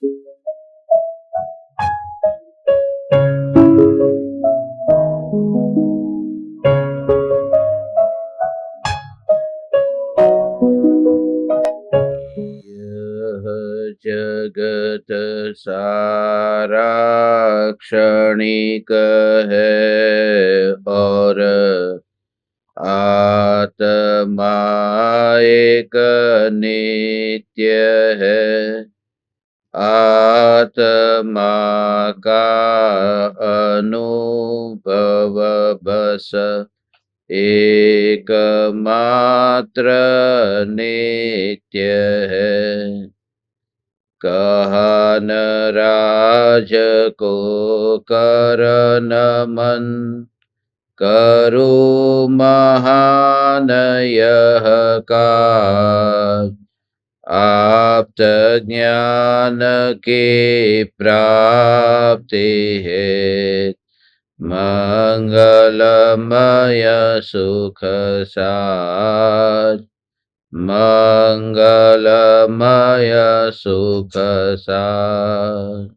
यह जगत सारा क्षणिक है और आत्मा एक नित्य है। आत्मा का अनुभव बस एकमात्र नित्य है। कहन राज को कर नमन, करो महान यह काज। आप्त ज्ञान के प्राप्ति है, मंगलमय सुख साज। मंगलमय सुख साज।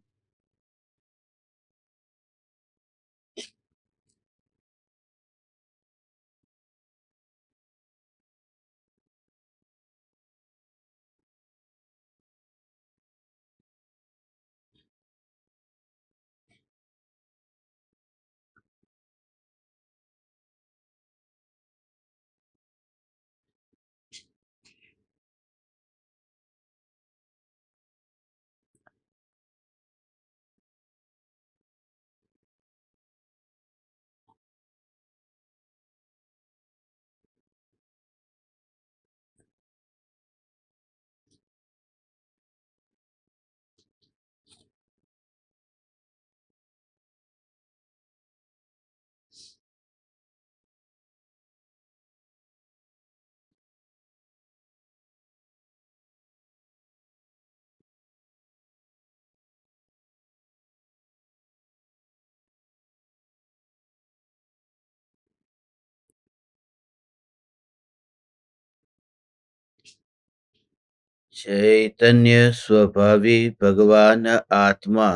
चैतन्य स्वभावी भगवान आत्मा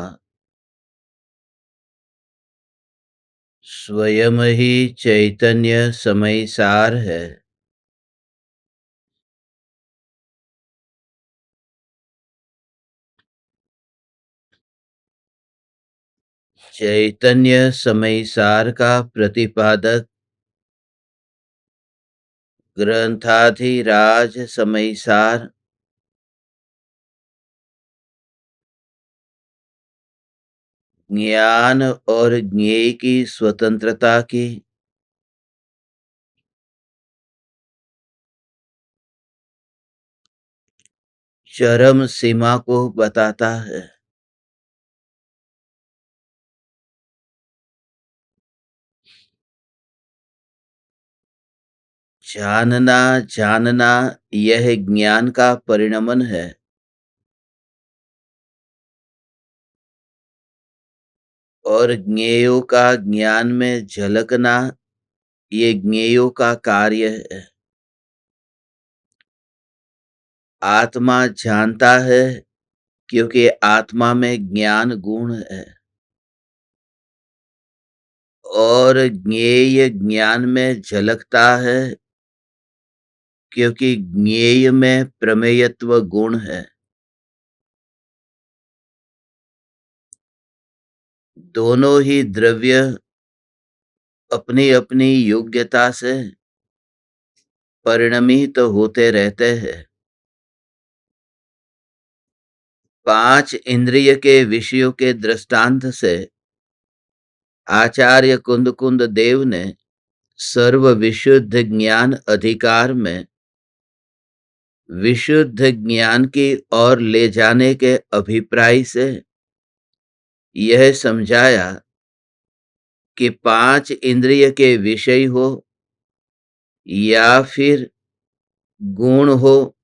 स्वयं ही चैतन्य समय सार है। चैतन्य समय सार का प्रतिपादक ग्रंथाधिराज समय सार ज्ञान और ज्ञेय की स्वतंत्रता की चरम सीमा को बताता है। जानना जानना यह ज्ञान का परिणमन है। और ज्ञेयों का ज्ञान में झलकना ये ज्ञेयों का कार्य है। आत्मा जानता है क्योंकि आत्मा में ज्ञान गुण है। और ज्ञेय ज्ञान में झलकता है क्योंकि ज्ञेय में प्रमेयत्व गुण है। दोनों ही द्रव्य अपनी अपनी योग्यता से परिणमित होते रहते हैं। 5 इंद्रिय के विषयों के दृष्टांत से आचार्य कुंद देव ने सर्व विशुद्ध ज्ञान अधिकार में विशुद्ध ज्ञान की ओर ले जाने के अभिप्राय से यह समझाया कि 5 इंद्रिय के विषय हो या फिर गुण हो,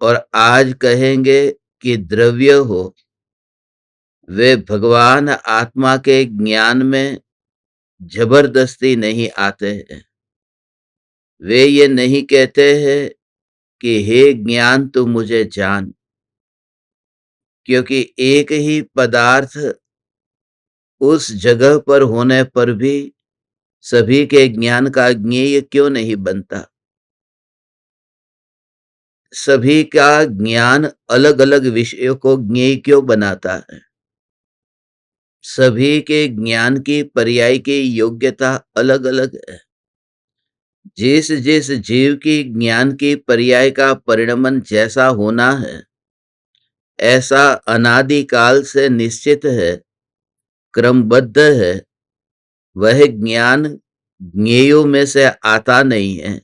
और आज कहेंगे कि द्रव्य हो, वे भगवान आत्मा के ज्ञान में जबरदस्ती नहीं आते हैं। वे ये नहीं कहते हैं कि हे ज्ञान तू मुझे जान। क्योंकि एक ही पदार्थ उस जगह पर होने पर भी सभी के ज्ञान का ज्ञेय क्यों नहीं बनता? सभी का ज्ञान अलग अलग विषयों को ज्ञेय क्यों बनाता है? सभी के ज्ञान की पर्याय की योग्यता अलग अलग है। जिस जिस जीव की ज्ञान की पर्याय का परिणमन जैसा होना है, ऐसा अनादिकाल से निश्चित है, क्रमबद्ध है। वह ज्ञान ज्ञेयों में से आता नहीं है।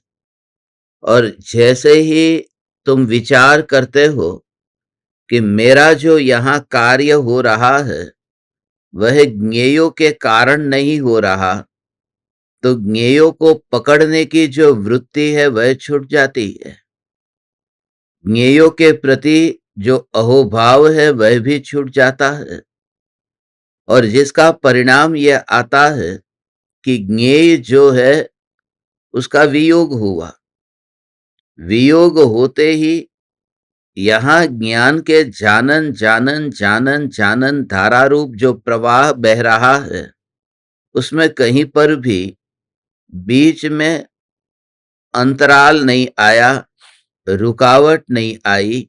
और जैसे ही तुम विचार करते हो कि मेरा जो यहाँ कार्य हो रहा है वह ज्ञेयों के कारण नहीं हो रहा, तो ज्ञेयों को पकड़ने की जो वृत्ति है वह छूट जाती है। ज्ञेयों के प्रति जो अहोभाव है वह भी छूट जाता है। और जिसका परिणाम यह आता है कि ज्ञेय जो है उसका वियोग हुआ। वियोग होते ही यहाँ ज्ञान के जानन जानन जानन जानन धारा रूप जो प्रवाह बह रहा है, उसमें कहीं पर भी बीच में अंतराल नहीं आया, रुकावट नहीं आई,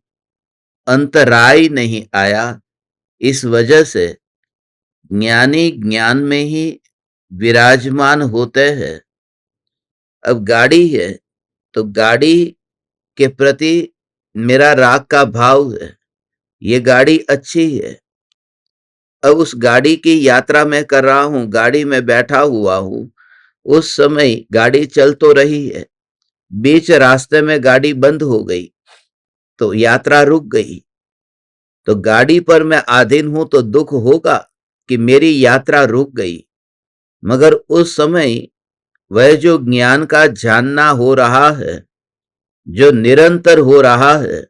अंतराय नहीं आया। इस वजह से ज्ञानी ज्ञान में ही विराजमान होते हैं। अब गाड़ी है तो गाड़ी के प्रति मेरा राग का भाव है, ये गाड़ी अच्छी है। अब उस गाड़ी की यात्रा मैं कर रहा हूं, गाड़ी में बैठा हुआ हूं, उस समय गाड़ी चल तो रही है, बीच रास्ते में गाड़ी बंद हो गई तो यात्रा रुक गई। तो गाड़ी पर मैं आधीन हूं तो दुख होगा कि मेरी यात्रा रुक गई। मगर उस समय वह जो ज्ञान का जानना हो रहा है, जो निरंतर हो रहा है,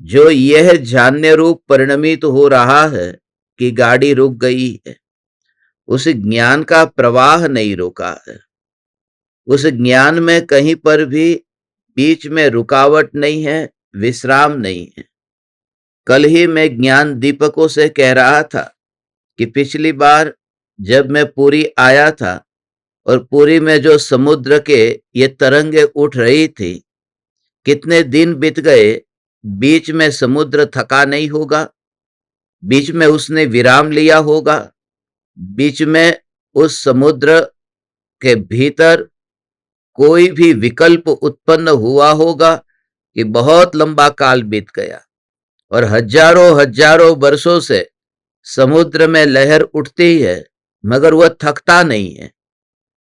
जो यह जानने रूप परिणमित हो रहा है कि गाड़ी रुक गई है, उस ज्ञान का प्रवाह नहीं रोका है। उस ज्ञान में कहीं पर भी बीच में रुकावट नहीं है, विश्राम नहीं है। कल ही मैं ज्ञान दीपकों से कह रहा था कि पिछली बार जब मैं पुरी आया था और पुरी में जो समुद्र के ये तरंगे उठ रही थी, कितने दिन बीत गए, बीच में समुद्र थका नहीं होगा, बीच में उसने विराम लिया होगा, बीच में उस समुद्र के भीतर कोई भी विकल्प उत्पन्न हुआ होगा कि बहुत लंबा काल बीत गया और हजारों हजारों वर्षों से समुद्र में लहर उठती है मगर वह थकता नहीं है।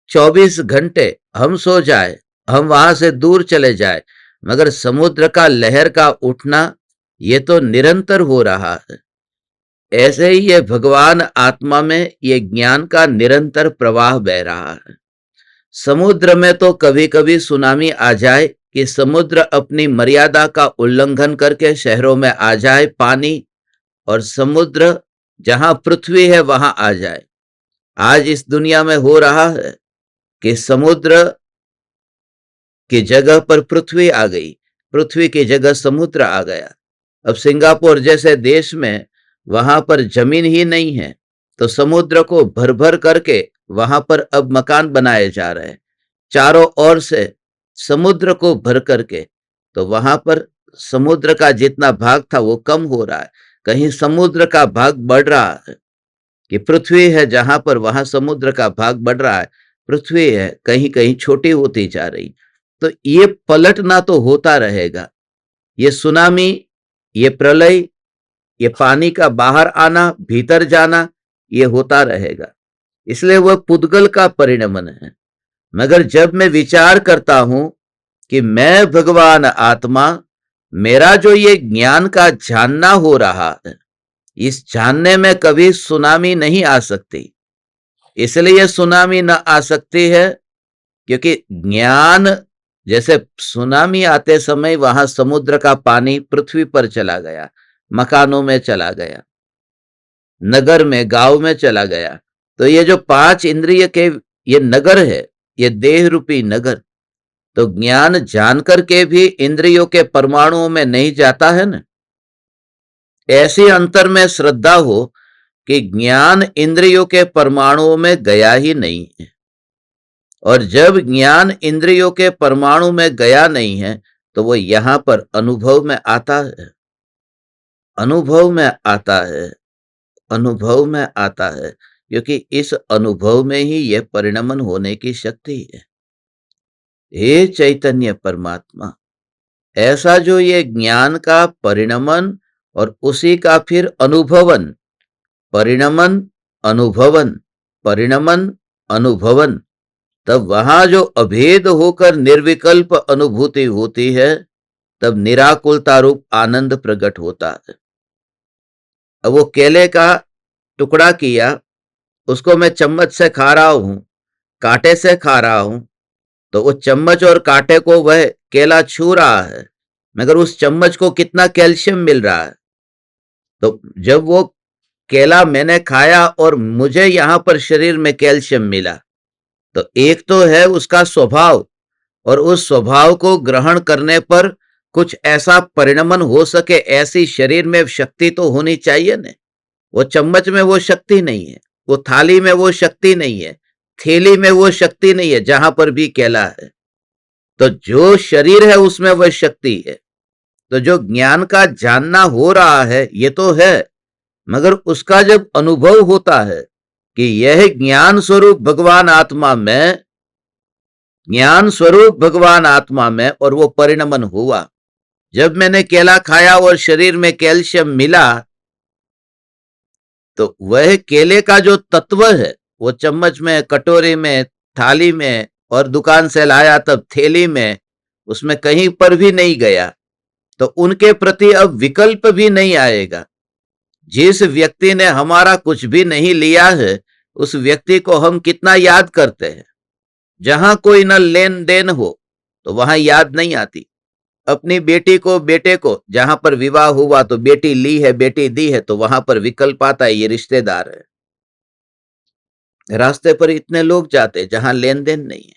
24 घंटे हम सो जाए, हम वहां से दूर चले जाए, मगर समुद्र का लहर का उठना ये तो निरंतर हो रहा है। ऐसे ही ये भगवान आत्मा में ये ज्ञान का निरंतर प्रवाह बह रहा है। समुद्र में तो कभी कभी सुनामी आ जाए कि समुद्र अपनी मर्यादा का उल्लंघन करके शहरों में आ जाए पानी, और समुद्र जहां पृथ्वी है वहां आ जाए। आज इस दुनिया में हो रहा है कि समुद्र की जगह पर पृथ्वी आ गई, पृथ्वी की जगह समुद्र आ गया। अब सिंगापुर जैसे देश में वहां पर जमीन ही नहीं है तो समुद्र को भर भर करके वहां पर अब मकान बनाए जा रहे हैं, चारों ओर से समुद्र को भर करके। तो वहां पर समुद्र का जितना भाग था वो कम हो रहा है, कहीं समुद्र का भाग बढ़ रहा है कि पृथ्वी है जहां पर वहां समुद्र का भाग बढ़ रहा है, पृथ्वी है कहीं कहीं छोटी होती जा रही। तो ये पलटना तो होता रहेगा, ये सुनामी, ये प्रलय, ये पानी का बाहर आना भीतर जाना, ये होता रहेगा। इसलिए वह पुद्गल का परिणमन है। मगर जब मैं विचार करता हूं कि मैं भगवान आत्मा, मेरा जो ये ज्ञान का जानना हो रहा है, इस जानने में कभी सुनामी नहीं आ सकती। इसलिए सुनामी न आ सकती है क्योंकि ज्ञान, जैसे सुनामी आते समय वहां समुद्र का पानी पृथ्वी पर चला गया, मकानों में चला गया, नगर में, गांव में चला गया। तो ये जो 5 इंद्रिय के ये नगर है, ये देह रूपी नगर, तो ज्ञान जानकर के भी इंद्रियों के परमाणुओं में नहीं जाता है ना। ऐसी अंतर में श्रद्धा हो कि ज्ञान इंद्रियों के परमाणुओं में गया ही नहीं है, और जब ज्ञान इंद्रियों के परमाणु में गया नहीं है तो वो यहां पर अनुभव में आता है, अनुभव में आता है, अनुभव में आता है, क्योंकि इस अनुभव में ही यह परिणमन होने की शक्ति है। हे चैतन्य परमात्मा, ऐसा जो ये ज्ञान का परिणमन और उसी का फिर अनुभवन, परिणमन अनुभवन, परिणमन अनुभवन, तब वहां जो अभेद होकर निर्विकल्प अनुभूति होती है, तब निराकुलता रूप आनंद प्रकट होता है। अब वो केले का टुकड़ा किया, उसको मैं चम्मच से खा रहा हूं, कांटे से खा रहा हूं, तो वो चम्मच और कांटे को वह केला छू रहा है, मगर उस चम्मच को कितना कैल्शियम मिल रहा है। तो जब वो केला मैंने खाया और मुझे यहां पर शरीर में कैल्शियम मिला, तो एक तो है उसका स्वभाव, और उस स्वभाव को ग्रहण करने पर कुछ ऐसा परिणमन हो सके, ऐसी शरीर में शक्ति तो होनी चाहिए ना। वो चम्मच में वो शक्ति नहीं है, वो थाली में वो शक्ति नहीं है, थैली में वो शक्ति नहीं है जहां पर भी केला है। तो जो शरीर है उसमें वह शक्ति है। तो जो ज्ञान का जानना हो रहा है ये तो है, मगर उसका जब अनुभव होता है कि यह ज्ञान स्वरूप भगवान आत्मा में, ज्ञान स्वरूप भगवान आत्मा में, और वो परिणमन हुआ। जब मैंने केला खाया और शरीर में कैल्शियम मिला, तो वह केले का जो तत्व है वो चम्मच में, कटोरी में, थाली में, और दुकान से लाया तब थैली में, उसमें कहीं पर भी नहीं गया। तो उनके प्रति अब विकल्प भी नहीं आएगा। जिस व्यक्ति ने हमारा कुछ भी नहीं लिया है, उस व्यक्ति को हम कितना याद करते हैं। जहां कोई न लेन देन हो तो वहां याद नहीं आती। अपनी बेटी को, बेटे को, जहां पर विवाह हुआ तो बेटी ली है, बेटी दी है, तो वहां पर विकल्प आता है, ये रिश्तेदार है। रास्ते पर इतने लोग जाते जहां लेन देन नहीं है,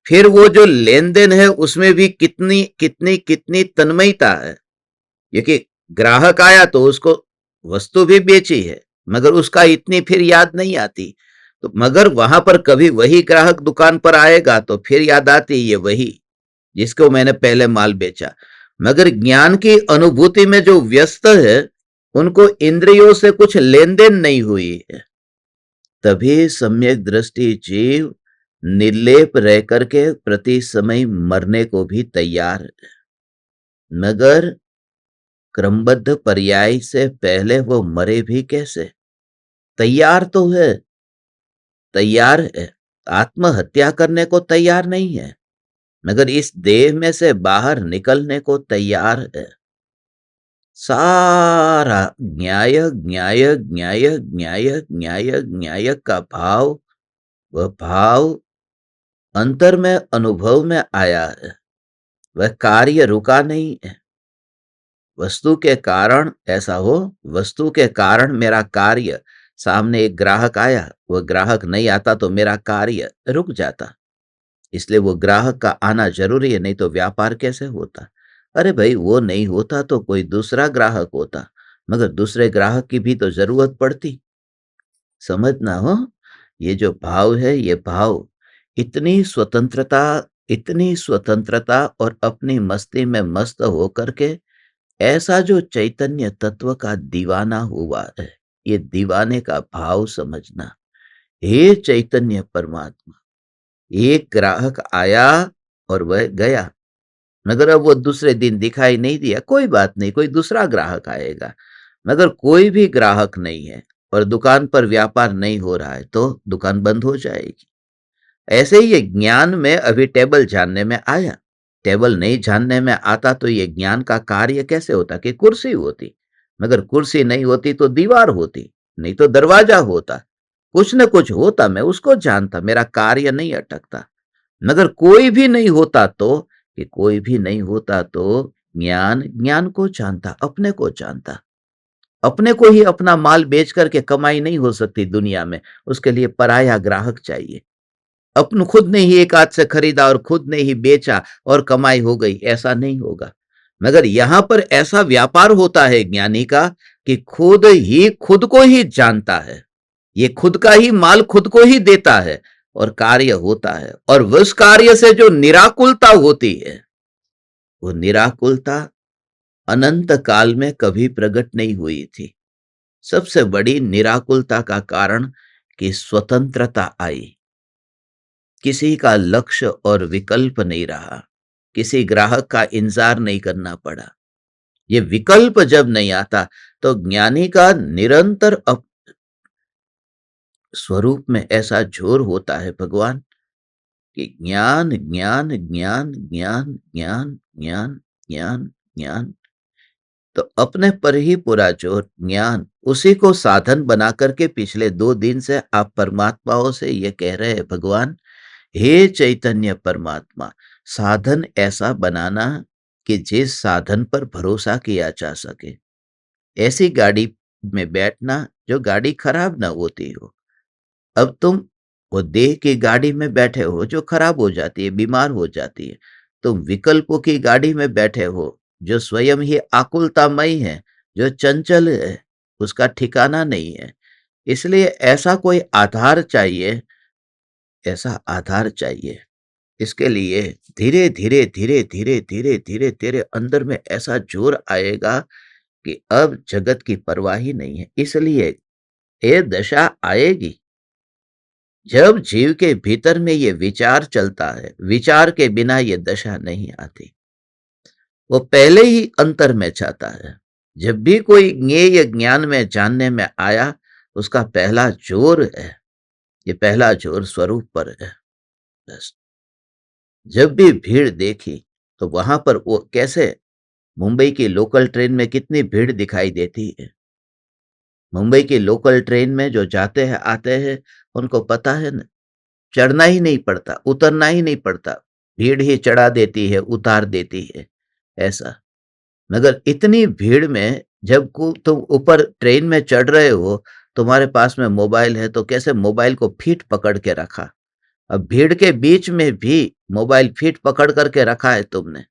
फिर वो जो लेन देन है उसमें भी कितनी कितनी कितनी तन्मयता है। क्योंकि ग्राहक आया तो उसको वस्तु भी बेची है, मगर उसका इतनी फिर याद नहीं आती। तो मगर वहां पर कभी वही ग्राहक दुकान पर आएगा तो फिर याद आती, ये वही जिसको मैंने पहले माल बेचा। मगर ज्ञान की अनुभूति में जो व्यस्त है, उनको इंद्रियों से कुछ लेन देन नहीं हुई है, तभी सम्यक दृष्टि जीव निर्लेप रह करके प्रति समय मरने को भी तैयार है। मगर क्रमबद्ध पर्याय से पहले वो मरे भी कैसे? तैयार तो है, तैयार है, आत्महत्या करने को तैयार नहीं है, मगर इस देह में से बाहर निकलने को तैयार है। सारा न्याय न्याय न्याय न्याय न्याय न्याय का भाव, वह भाव अंतर में, अनुभव में आया है। वह कार्य रुका नहीं है। वस्तु के कारण ऐसा हो, वस्तु के कारण मेरा कार्य, सामने एक ग्राहक आया, वह ग्राहक नहीं आता तो मेरा कार्य रुक जाता। इसलिए वो ग्राहक का आना जरूरी है, नहीं तो व्यापार कैसे होता। अरे भाई, वो नहीं होता तो कोई दूसरा ग्राहक होता, मगर दूसरे ग्राहक की भी तो जरूरत पड़ती। समझना हो, ये जो भाव है, ये भाव, इतनी स्वतंत्रता, इतनी स्वतंत्रता, और अपनी मस्ती में मस्त होकर के ऐसा जो चैतन्य तत्व का दीवाना हुआ है, ये दीवाने का भाव समझना। हे चैतन्य परमात्मा, एक ग्राहक आया और वह गया, मगर अब वो दूसरे दिन दिखाई नहीं दिया। कोई बात नहीं, कोई दूसरा ग्राहक आएगा। मगर कोई भी ग्राहक नहीं है और दुकान पर व्यापार नहीं हो रहा है तो दुकान बंद हो जाएगी। ऐसे ही ये ज्ञान में अभी टेबल जानने में आया, टेबल नहीं जानने में आता तो ये ज्ञान का कार्य कैसे होता कि कुर्सी होती, मगर कुर्सी नहीं होती तो दीवार होती, नहीं तो दरवाजा होता, कुछ न कुछ होता, मैं उसको जानता, मेरा कार्य नहीं अटकता। मगर कोई भी नहीं होता तो, कि कोई भी नहीं होता तो ज्ञान ज्ञान को जानता, अपने को जानता। अपने को ही अपना माल बेच करके कमाई नहीं हो सकती दुनिया में, उसके लिए पराया ग्राहक चाहिए। अपन खुद ने ही एक हाथ से खरीदा और खुद ने ही बेचा और कमाई हो गई, ऐसा नहीं होगा। मगर यहां पर ऐसा व्यापार होता है ज्ञानी का, कि खुद ही खुद को ही जानता है, ये खुद का ही माल खुद को ही देता है और कार्य होता है। और उस कार्य से जो निराकुलता होती है, वो निराकुलता अनंत काल में कभी प्रकट नहीं हुई थी। सबसे बड़ी निराकुलता का कारण कि स्वतंत्रता आई, किसी का लक्ष्य और विकल्प नहीं रहा, किसी ग्राहक का इंतजार नहीं करना पड़ा। ये विकल्प जब नहीं आता तो ज्ञानी का निरंतर स्वरूप में ऐसा जोर होता है भगवान कि ज्ञान ज्ञान ज्ञान ज्ञान ज्ञान ज्ञान ज्ञान ज्ञान, तो अपने पर ही पूरा जोर ज्ञान, उसी को साधन बना करके पिछले 2 दिन से आप परमात्माओं से ये कह रहे हैं भगवान, हे चैतन्य परमात्मा, साधन ऐसा बनाना कि जिस साधन पर भरोसा किया जा सके, ऐसी गाड़ी में बैठना जो गाड़ी खराब ना होती हो। अब तुम वो देह की गाड़ी में बैठे हो जो खराब हो जाती है, बीमार हो जाती है। तुम विकल्पों की गाड़ी में बैठे हो जो स्वयं ही आकुलतामयी है, जो चंचल है, उसका ठिकाना नहीं है। इसलिए ऐसा कोई आधार चाहिए, ऐसा आधार चाहिए। इसके लिए धीरे धीरे धीरे धीरे धीरे धीरे धीरे अंदर में ऐसा जोर आएगा कि अब जगत की परवाह ही नहीं है। इसलिए ये दशा आएगी जब जीव के भीतर में ये विचार चलता है। विचार के बिना ये दशा नहीं आती। वो पहले ही अंतर में चाहता है। जब भी कोई ज्ञेय ज्ञान में जानने में आया, उसका पहला जोर है, ये पहला जोर स्वरूप पर है। बस जब भी भीड़ देखी तो वहां पर वो कैसे, मुंबई की लोकल ट्रेन में कितनी भीड़ दिखाई देती है। मुंबई की लोकल ट्रेन में जो जाते हैं आते हैं, उनको पता है ना, चढ़ना ही नहीं पड़ता, उतरना ही नहीं पड़ता, भीड़ ही चढ़ा देती है, उतार देती है, ऐसा। मगर इतनी भीड़ में जब को तुम ऊपर ट्रेन में चढ़ रहे हो, तुम्हारे पास में मोबाइल है, तो कैसे मोबाइल को फीट पकड़ के रखा। अब भीड़ के बीच में भी मोबाइल फीट पकड़ करके रखा है तुमने,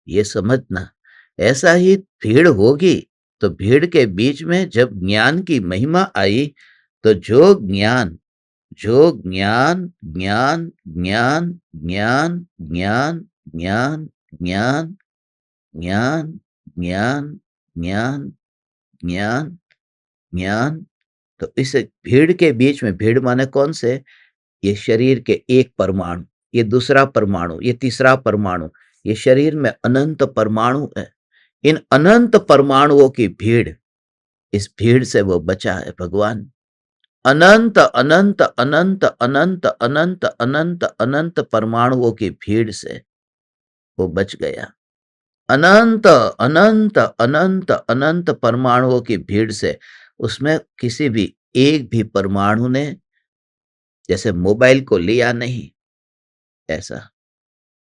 ये समझना। ऐसा ही भीड़ होगी, तो भीड़ के बीच में जब ज्ञान की महिमा आई, तो जो ज्ञान ज्ञान ज्ञान ज्ञान ज्ञान ज्ञान ज्ञान ज्ञान ज्ञान ज्ञान ज्ञान ज्ञान ज्ञान, तो इस भीड़ के बीच में, भीड़ माने कौन से, ये शरीर के एक परमाणु, ये दूसरा परमाणु, ये तीसरा परमाणु, ये शरीर में अनंत परमाणु है। इन अनंत परमाणुओं की भीड़, इस भीड़ से वो बचा है भगवान। अनंत अनंत अनंत अनंत अनंत अनंत अनंत परमाणुओं की भीड़ से वो बच गया। अनंत अनंत अनंत अनंत परमाणुओं की भीड़ से, उसमें किसी भी एक भी परमाणु ने जैसे मोबाइल को लिया नहीं, ऐसा।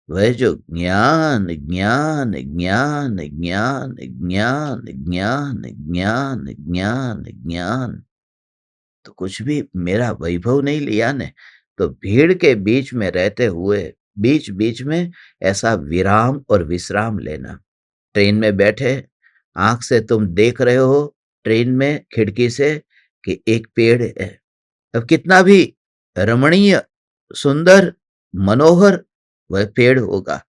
वह जो ज्ञान ज्ञान ज्ञान ज्ञान ज्ञान ज्ञान ज्ञान ज्ञान ज्ञान, तो कुछ भी मेरा वैभव नहीं लिया ने, तो भीड़ के बीच में रहते हुए बीच बीच में ऐसा विराम और विश्राम लेना। ट्रेन में बैठे, आंख से तुम देख रहे हो ट्रेन में खिड़की से कि एक पेड़ है। अब कितना भी रमणीय, सुंदर, मनोहर वह पेड़ होगा।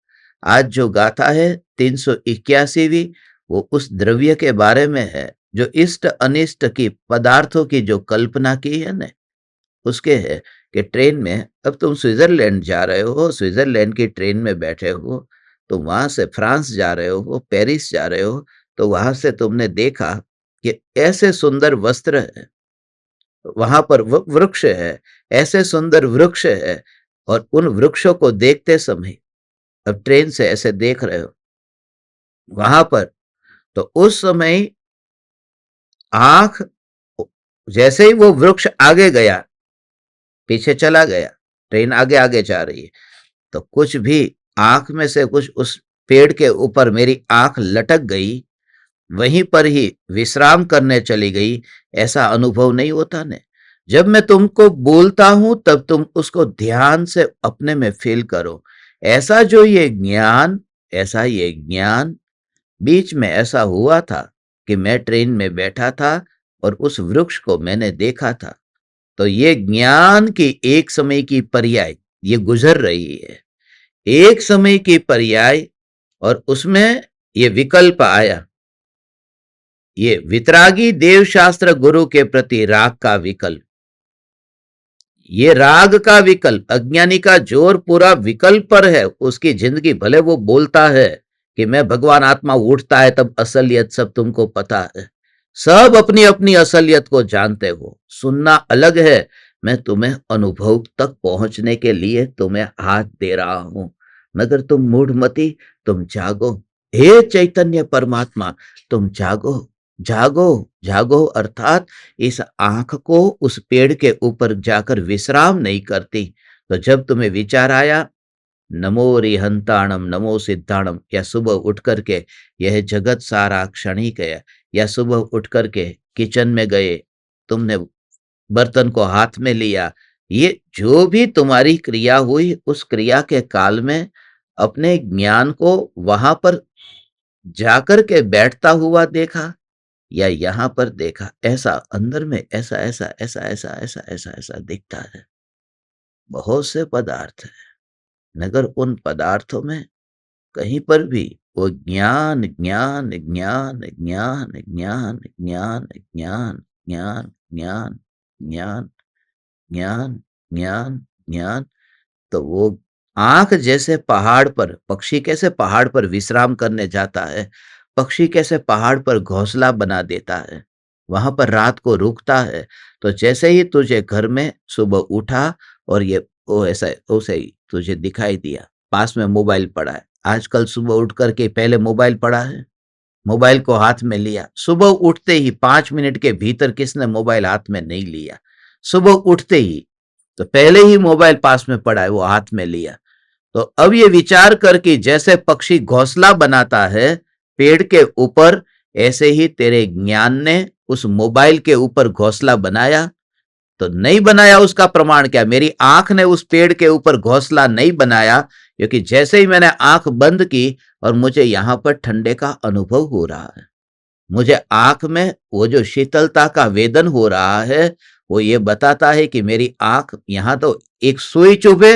आज जो गाथा है 381वीं, वो उस द्रव्य के बारे में है जो इष्ट अनिष्ट की पदार्थों की जो कल्पना की है ना, उसके है कि ट्रेन में, अब तुम स्विट्जरलैंड जा रहे हो, स्विट्जरलैंड की ट्रेन में बैठे हो, तो वहां से फ्रांस जा रहे हो, पेरिस जा रहे हो, तो वहां से तुमने देखा कि ऐसे सुंदर वस्त्र है, वहां पर वृक्ष है, ऐसे सुंदर वृक्ष है, और उन वृक्षों को देखते समय अब ट्रेन से ऐसे देख रहे हो वहां पर, तो उस समय आंख, जैसे ही वो वृक्ष आगे गया, पीछे चला गया, ट्रेन आगे आगे जा रही है, तो कुछ भी आंख में से कुछ उस पेड़ के ऊपर मेरी आंख लटक गई, वहीं पर ही विश्राम करने चली गई, ऐसा अनुभव नहीं होता ने। जब मैं तुमको बोलता हूं तब तुम उसको ध्यान से अपने में फील करो। ऐसा जो ये ज्ञान, ऐसा ये ज्ञान बीच में ऐसा हुआ था कि मैं ट्रेन में बैठा था और उस वृक्ष को मैंने देखा था। तो ये ज्ञान की एक समय की पर्याय ये गुजर रही है, एक समय की पर्याय, और उसमें ये विकल्प आया, ये वितरागी देवशास्त्र गुरु के प्रति राग का विकल्प। ये राग का विकल्प, अज्ञानी का जोर पूरा विकल्प पर है। उसकी जिंदगी, भले वो बोलता है कि मैं भगवान आत्मा, उठता है तब असलियत सब तुमको पता है, सब अपनी अपनी असलियत को जानते हो, सुनना अलग है। मैं तुम्हें अनुभव तक पहुंचने के लिए तुम्हें हाथ दे रहा हूं, मगर तुम मूढ़मती, तुम जागो। हे चैतन्य परमात्मा, तुम जागो, जागो, जागो। अर्थात इस आंख को उस पेड़ के ऊपर जाकर विश्राम नहीं करती। तो जब तुम्हें विचार आया, नमो रिहंताणम नमो सिद्धाणम, या सुबह उठ करके यह जगत सारा क्षणिक है, या सुबह उठ करके किचन में गए, तुमने बर्तन को हाथ में लिया, ये जो भी तुम्हारी क्रिया हुई, उस क्रिया के काल में अपने ज्ञान को वहां पर जाकर के बैठता हुआ देखा, या यहां पर देखा, ऐसा अंदर में ऐसा ऐसा ऐसा ऐसा ऐसा ऐसा ऐसा दिखता है। बहुत से पदार्थ है, मगर उन पदार्थों में कहीं पर भी वो ज्ञान ज्ञान ज्ञान ज्ञान ज्ञान ज्ञान ज्ञान ज्ञान ज्ञान ज्ञान ज्ञान ज्ञान ज्ञान। तो वो आंख जैसे पहाड़ पर, पक्षी कैसे पहाड़ पर विश्राम करने जाता है, पक्षी कैसे पहाड़ पर घोंसला बना देता है, वहां पर रात को रुकता है, तो जैसे ही तुझे घर में सुबह उठा और ये वो ऐसा वैसे ही तुझे दिखाई दिया, पास में मोबाइल पड़ा है। आजकल सुबह उठ करके पहले मोबाइल पड़ा है, मोबाइल को हाथ में लिया, सुबह उठते ही 5 मिनट के भीतर किसने मोबाइल हाथ में नहीं लिया? सुबह उठते ही, तो पहले ही मोबाइल पास में पड़ा है, वो हाथ में लिया। तो अब ये विचार करके जैसे पक्षी घोंसला बनाता है पेड़ के ऊपर, ऐसे ही तेरे ज्ञान ने उस मोबाइल के ऊपर घोंसला बनाया। तो नहीं बनाया उसका प्रमाण क्या? मेरी आंख ने उस पेड़ के ऊपर घोंसला नहीं बनाया, क्योंकि जैसे ही मैंने आंख बंद की और मुझे यहां पर ठंडे का अनुभव हो रहा है, मुझे आंख में वो जो शीतलता का वेदन हो रहा है, वो ये बताता है कि मेरी आंख, यहां तो एक सुई चुभे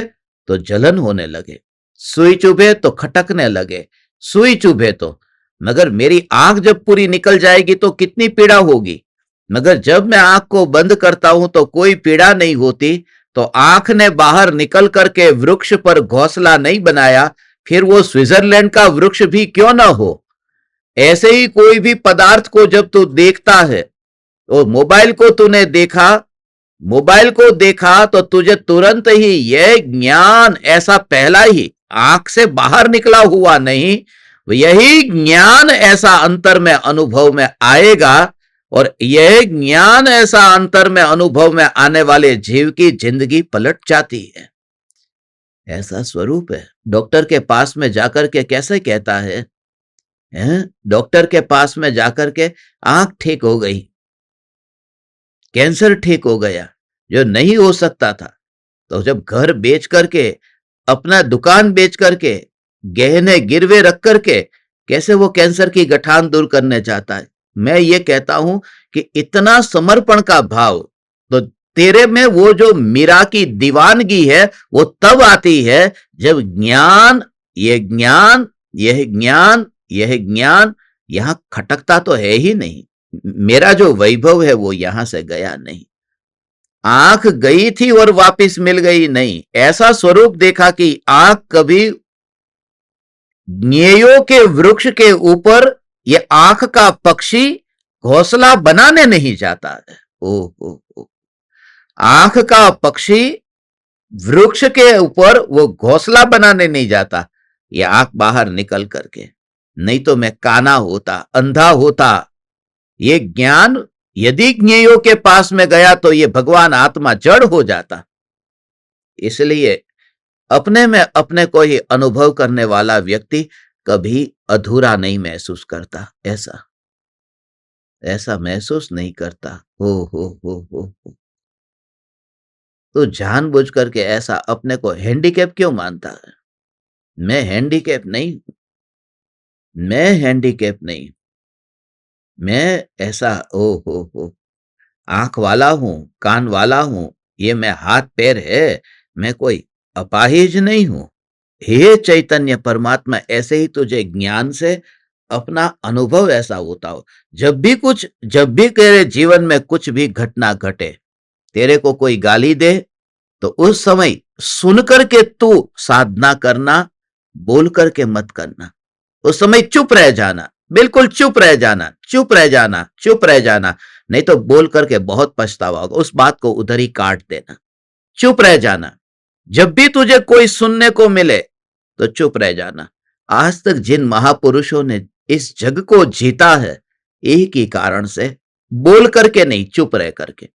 तो जलन होने लगे, सुई चुभे तो खटकने लगे, सुई चुभे तो, मगर मेरी आंख जब पूरी निकल जाएगी तो कितनी पीड़ा होगी। मगर जब मैं आंख को बंद करता हूं तो कोई पीड़ा नहीं होती। तो आंख ने बाहर निकल करके वृक्ष पर घोंसला नहीं बनाया, फिर वो स्विट्जरलैंड का वृक्ष भी क्यों ना हो। ऐसे ही कोई भी पदार्थ को जब तू देखता है, तो मोबाइल को तूने देखा, मोबाइल को देखा तो तुझे तुरंत ही यह ज्ञान ऐसा पहला ही आंख से बाहर निकला हुआ नहीं, यही ज्ञान ऐसा अंतर में अनुभव में आएगा, और यह ज्ञान ऐसा अंतर में अनुभव में आने वाले जीव की जिंदगी पलट जाती है। ऐसा स्वरूप है। डॉक्टर के पास में जाकर के कैसे कहता है, डॉक्टर के पास में जाकर के आंख ठीक हो गई, कैंसर ठीक हो गया, जो नहीं हो सकता था। तो जब घर बेच करके, अपना दुकान बेच करके, गहने गिरवे रख करके कैसे वो कैंसर की गठान दूर करने चाहता है। मैं ये कहता हूं कि इतना समर्पण का भाव, तो तेरे में वो जो मीरा की दीवानगी है वो तब आती है जब ज्ञान, ये ज्ञान, यह ज्ञान, यह ज्ञान यहां खटकता तो है ही नहीं। मेरा जो वैभव है वो यहां से गया नहीं, आंख गई थी और वापस मिल गई नहीं। ऐसा स्वरूप देखा कि आंख कभी ज्ञेयों के वृक्ष के ऊपर, ये आंख का पक्षी घोंसला बनाने नहीं जाता है। ओ आंख का पक्षी वृक्ष के ऊपर वो घोंसला बनाने नहीं जाता, ये आंख बाहर निकल करके, नहीं तो मैं काना होता, अंधा होता। ये ज्ञान यदि ज्ञेयों के पास में गया तो ये भगवान आत्मा जड़ हो जाता। इसलिए अपने में अपने को ही अनुभव करने वाला व्यक्ति कभी अधूरा नहीं महसूस करता, ऐसा ऐसा महसूस नहीं करता। हो। तो जानबूझ करके ऐसा अपने को हैंडीकैप क्यों मानता है? मैं हैंडीकैप नहीं, मैं हैंडीकैप नहीं। मैं ऐसा ओ हो आँख वाला हूँ, कान वाला हूँ, ये मैं हाथ-पैर है, मैं कोई अपाहिज नहीं हूँ। हे चैतन्य परमात्मा, ऐसे ही तुझे ज्ञान से अपना अनुभव ऐसा होता हो। जब भी तेरे जीवन में कुछ भी घटना घटे, तेरे को कोई गाली दे, तो उस समय सुन कर के तू साधना करना, बोल कर के मत करना। उस समय चुप रह जाना, बिल्कुल चुप रह जाना, चुप रह जाना, चुप रह जाना। नहीं तो बोल करके बहुत पछतावा होगा, उस बात को उधर ही काट देना। चुप रह जाना। जब भी तुझे कोई सुनने को मिले तो चुप रह जाना। आज तक जिन महापुरुषों ने इस जग को जीता है, एक ही कारण से, बोल करके नहीं, चुप रह करके,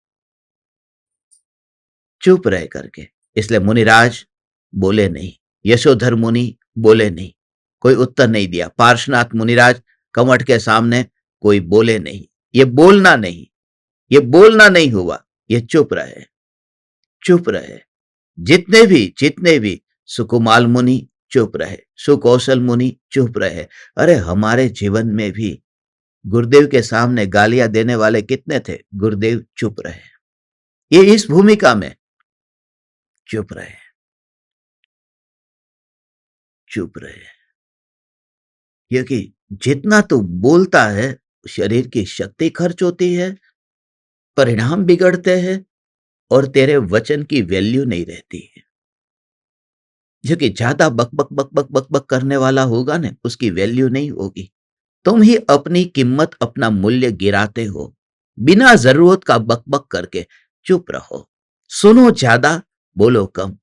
चुप रह करके। इसलिए मुनिराज बोले नहीं, यशोधर मुनि बोले नहीं, कोई उत्तर नहीं दिया। पार्श्वनाथ मुनिराज कमठ के सामने कोई बोले नहीं। ये बोलना नहीं, ये बोलना नहीं हुआ, ये चुप रहे, चुप रहे। जितने भी सुकुमाल मुनि चुप रहे, सुकौशल मुनि चुप रहे। अरे हमारे जीवन में भी गुरुदेव के सामने गालियां देने वाले कितने थे, गुरुदेव चुप रहे। ये इस भूमिका में चुप रहे, चुप रहे। क्योंकि जितना तू बोलता है, शरीर की शक्ति खर्च होती है, परिणाम बिगड़ते हैं और तेरे वचन की वैल्यू नहीं रहती है। जो कि ज्यादा बक बक बक बक बक बक करने वाला होगा ना, उसकी वैल्यू नहीं होगी। तुम ही अपनी कीमत, अपना मूल्य गिराते हो बिना जरूरत का बक बक करके। चुप रहो, सुनो ज्यादा, बोलो कम।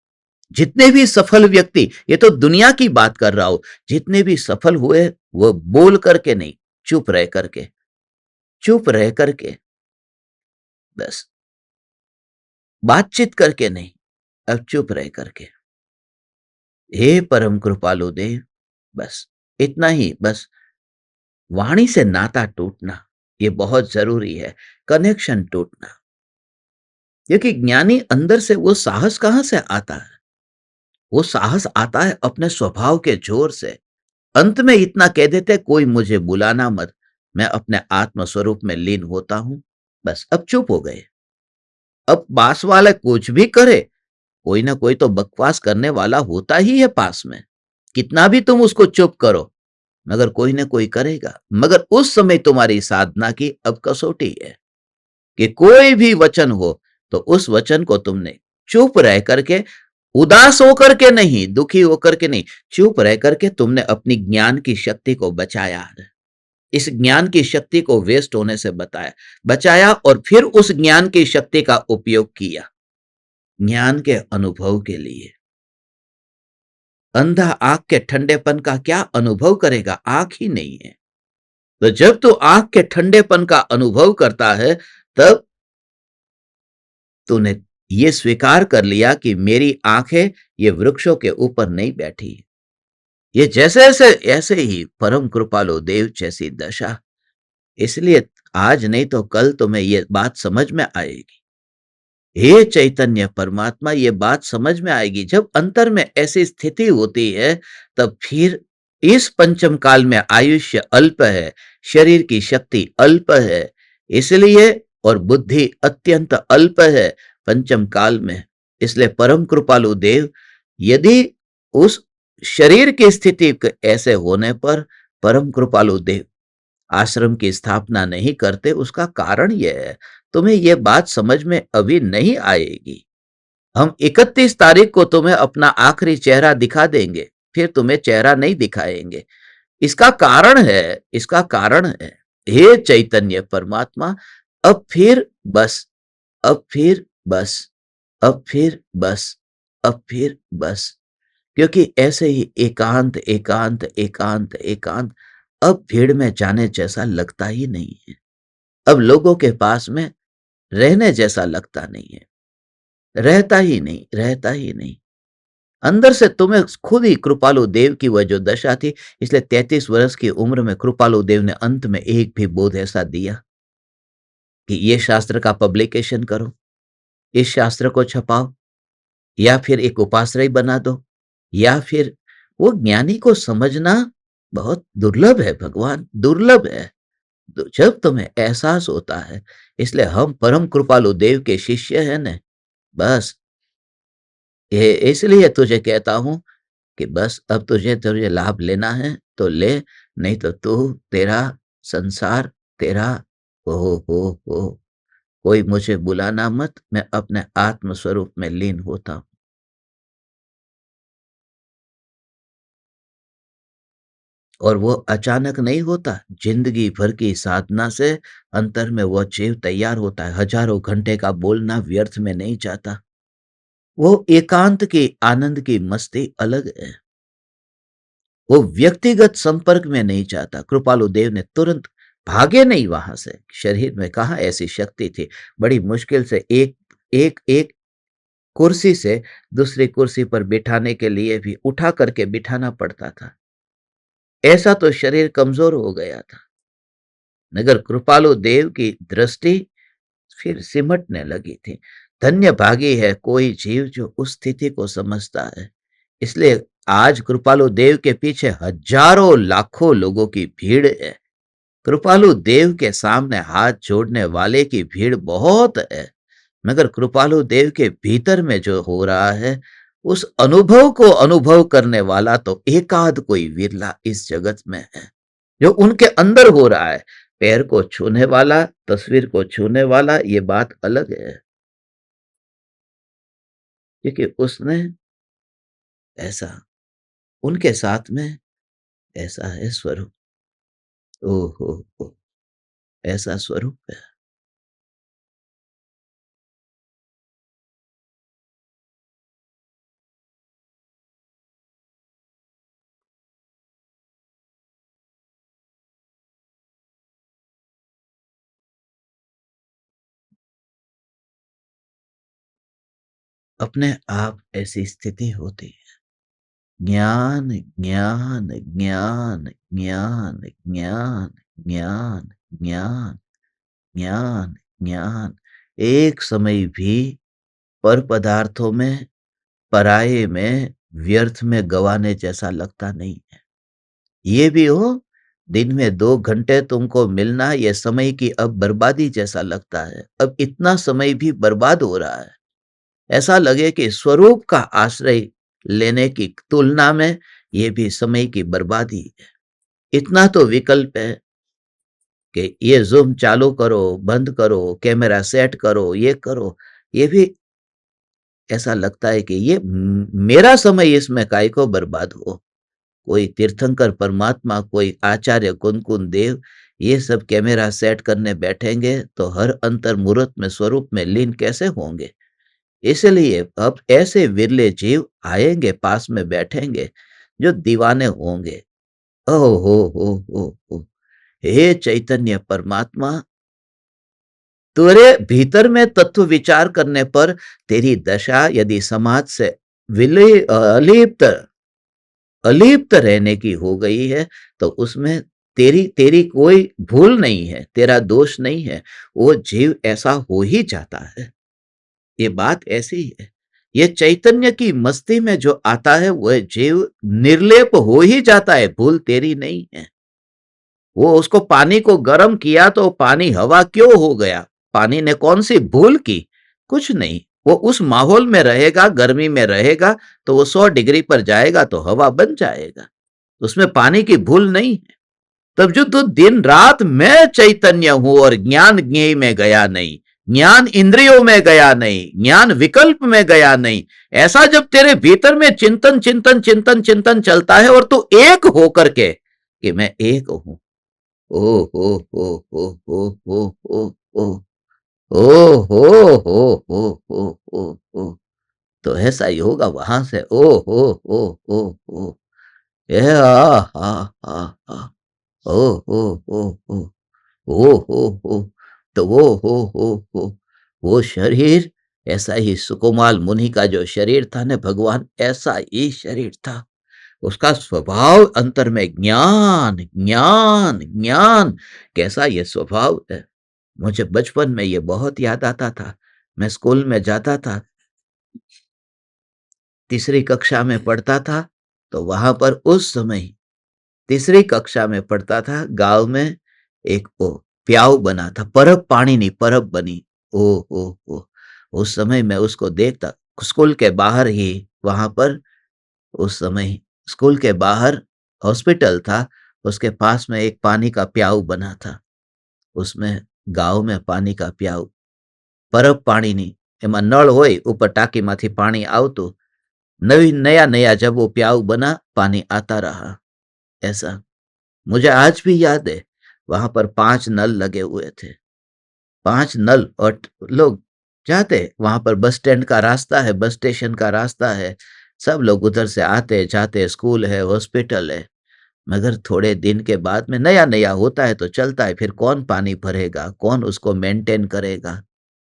जितने भी सफल व्यक्ति, ये तो दुनिया की बात कर रहा हूं, जितने भी सफल हुए वो बोल करके नहीं, चुप रह करके, चुप रह करके, बस बातचीत करके नहीं, अब चुप रह करके। हे परम कृपालु देव, बस इतना ही, बस वाणी से नाता टूटना ये बहुत जरूरी है, कनेक्शन टूटना। क्योंकि ज्ञानी अंदर से वो साहस कहां से आता है? वो साहस आता है अपने स्वभाव के जोर से। अंत में इतना कह देते, कोई मुझे बुलाना मत, मैं अपने आत्म स्वरूप में लीन होता हूं। बस अब चुप हो गए। अब पास वाला कुछ भी करे, कोई ना कोई तो बकवास करने वाला होता ही है पास में। कितना भी तुम उसको चुप करो, मगर कोई ना कोई करेगा। मगर उस समय तुम्हारी साधना की अब कसौटी है कि कोई भी वचन हो तो उस वचन को तुमने चुप रह करके, उदास होकर के नहीं, दुखी होकर के नहीं, चुप रह करके तुमने अपनी ज्ञान की शक्ति को बचाया। इस ज्ञान की शक्ति को वेस्ट होने से बचाया और फिर उस ज्ञान की शक्ति का उपयोग किया ज्ञान के अनुभव के लिए। अंधा आंख के ठंडेपन का क्या अनुभव करेगा? आंख ही नहीं है। तो जब तू आंख के ठंडेपन का अनुभव करता है, तब तूने ये स्वीकार कर लिया कि मेरी आंखें ये वृक्षों के ऊपर नहीं बैठी। ये जैसे ऐसे ऐसे ही परम कृपालु देव जैसी दशा। इसलिए आज नहीं तो कल तुम्हें ये बात समझ में आएगी। हे चैतन्य परमात्मा, ये बात समझ में आएगी। जब अंतर में ऐसी स्थिति होती है, तब फिर इस पंचम काल में आयुष्य अल्प है, शरीर की शक्ति अल्प है, इसलिए और बुद्धि अत्यंत अल्प है पंचम काल में। इसलिए परम कृपालु देव, यदि उस शरीर की स्थिति ऐसे होने पर परम कृपालु देव आश्रम की स्थापना नहीं करते, उसका कारण यह है, तुम्हें यह बात समझ में अभी नहीं आएगी। हम 31 तारीख को तुम्हें अपना आखिरी चेहरा दिखा देंगे, फिर तुम्हें चेहरा नहीं दिखाएंगे। इसका कारण है, इसका कारण है, हे चैतन्य परमात्मा, अब फिर बस, अब फिर बस, अब फिर बस, अब फिर बस। क्योंकि ऐसे ही एकांत एकांत एकांत एकांत अब भीड़ में जाने जैसा लगता ही नहीं है। अब लोगों के पास में रहने जैसा लगता नहीं है, रहता ही नहीं, रहता ही नहीं। अंदर से तुम्हें खुद ही कृपालु देव की वह जो दशा थी, इसलिए 33 वर्ष की उम्र में कृपालु देव ने अंत में एक भी बोध ऐसा दिया कि ये शास्त्र का पब्लिकेशन करो, इस शास्त्र को छपाओ, या फिर एक उपाश्रय बना दो, या फिर वो ज्ञानी को समझना बहुत दुर्लभ है भगवान, दुर्लभ है। तो जब तुम्हें एहसास होता है, इसलिए हम परम कृपालु देव के शिष्य हैं न, बस ये इसलिए तुझे कहता हूँ कि बस अब तुझे तुझे लाभ लेना है तो ले, नहीं तो तू तेरा संसार तेरा हो। कोई मुझे बुलाना मत, मैं अपने आत्म स्वरूप में लीन होता हूँ। और वो अचानक नहीं होता, जिंदगी भर की साधना से अंतर में वो जीव तैयार होता है। हजारों घंटे का बोलना व्यर्थ में नहीं जाता। वो एकांत की आनंद की मस्ती अलग है। वो व्यक्तिगत संपर्क में नहीं चाहता। कृपालु देव ने तुरंत भागे नहीं वहां से। शरीर में कहाँ ऐसी शक्ति थी। बड़ी मुश्किल से एक एक एक कुर्सी से दूसरी कुर्सी पर बिठाने के लिए भी उठा करके बिठाना पड़ता था। ऐसा तो शरीर कमजोर हो गया था। मगर कृपालु देव की दृष्टि फिर सिमटने लगी थी। धन्य भागी है कोई जीव जो उस स्थिति को समझता है। इसलिए आज कृपालु देव के पीछे हजारों लाखों लोगों की भीड़ है। कृपालु देव के सामने हाथ जोड़ने वाले की भीड़ बहुत है। मगर कृपालु देव के भीतर में जो हो रहा है, उस अनुभव को अनुभव करने वाला तो एकाध कोई विरला इस जगत में है। जो उनके अंदर हो रहा है, पैर को छूने वाला, तस्वीर को छूने वाला, ये बात अलग है। क्योंकि उसने ऐसा, उनके साथ में ऐसा है स्वरूप। ओ हो, ऐसा स्वरूप है। अपने आप ऐसी स्थिति होती है। ज्ञान, ज्ञान, ज्ञान, ज्ञान, ज्ञान, ज्ञान, ज्ञान, ज्ञान, ज्ञान, एक समय भी पर पदार्थों में, पराये में, व्यर्थ में गवाने जैसा लगता नहीं है। ये भी हो, दिन में 2 घंटे तुमको मिलना, ये समय की अब बर्बादी जैसा लगता है। अब इतना समय भी बर्बाद हो रहा है। ऐसा लगे कि स्वरूप का आश्रय लेने की तुलना में ये भी समय की बर्बादी है। इतना तो विकल्प है कि ये ज़ूम चालू करो, बंद करो, कैमरा सेट करो, ये करो। ये भी ऐसा लगता है कि ये मेरा समय इसमें काहे को बर्बाद हो। कोई तीर्थंकर परमात्मा, कोई आचार्य कुन-कुन देव, ये सब कैमरा सेट करने बैठेंगे तो हर अंतर मुहूर्त में स्वरूप में लीन कैसे होंगे। इसलिए अब ऐसे विरले जीव आएंगे, पास में बैठेंगे, जो दीवाने होंगे। ओहो हो। हे चैतन्य परमात्मा, तेरे भीतर में तत्व विचार करने पर तेरी दशा यदि समाज से अलिप्त अलिप्त रहने की हो गई है, तो उसमें तेरी तेरी कोई भूल नहीं है, तेरा दोष नहीं है। वो जीव ऐसा हो ही जाता है। ये बात ऐसी ही है। ये चैतन्य की मस्ती में जो आता है, वह जीव निर्लेप हो ही जाता है। भूल तेरी नहीं है। वो उसको पानी को गर्म किया तो पानी हवा क्यों हो गया? पानी ने कौन सी भूल की? कुछ नहीं। वो उस माहौल में रहेगा, गर्मी में रहेगा, तो वो 100 डिग्री पर जाएगा तो हवा बन जाएगा। उसमें पानी की भूल नहीं है। तब जो तू दिन रात मैं चैतन्य हूं और ज्ञान ज्ञेय में गया नहीं, ज्ञान इंद्रियों में गया नहीं, ज्ञान विकल्प में गया नहीं, ऐसा जब तेरे भीतर में चिंतन चिंतन चिंतन चिंतन चलता है और तू एक होकर के कि मैं एक हूं। ओ हो हो ओ हो हो। तो ऐसा ही होगा वहां से। ओ हो ए आ ओ हो हो। तो वो शरीर ऐसा ही सुकुमाल मुनि का जो शरीर था ना भगवान, ऐसा ही शरीर था। उसका स्वभाव अंतर में ज्ञान ज्ञान ज्ञान। कैसा ये स्वभाव है। मुझे बचपन में ये बहुत याद आता था। मैं स्कूल में जाता था, तीसरी कक्षा में पढ़ता था, तो वहां पर उस समय तीसरी कक्षा में पढ़ता था, गांव में एक प्याऊ बना था, परब पानी नहीं परब बनी। ओ उस समय मैं उसको देखता, स्कूल के बाहर ही, वहां पर उस समय स्कूल के बाहर हॉस्पिटल था, उसके पास में एक पानी का प्याऊ बना था। उसमें गांव में पानी का प्याऊ, પરબ પાણીની, એમાં નળ હોય ઉપર टाकीમાંથી पानी આવતું, नवी नया नया जब वो प्याऊ बना पानी आता रहा। ऐसा मुझे आज भी याद है। वहां पर 5 नल लगे हुए थे, 5 नल, और लोग जाते वहां पर, बस स्टैंड का रास्ता है, बस स्टेशन का रास्ता है, सब लोग उधर से आते जाते, स्कूल है, हॉस्पिटल है। मगर थोड़े दिन के बाद में नया नया होता है तो चलता है, फिर कौन पानी भरेगा, कौन उसको मेंटेन करेगा,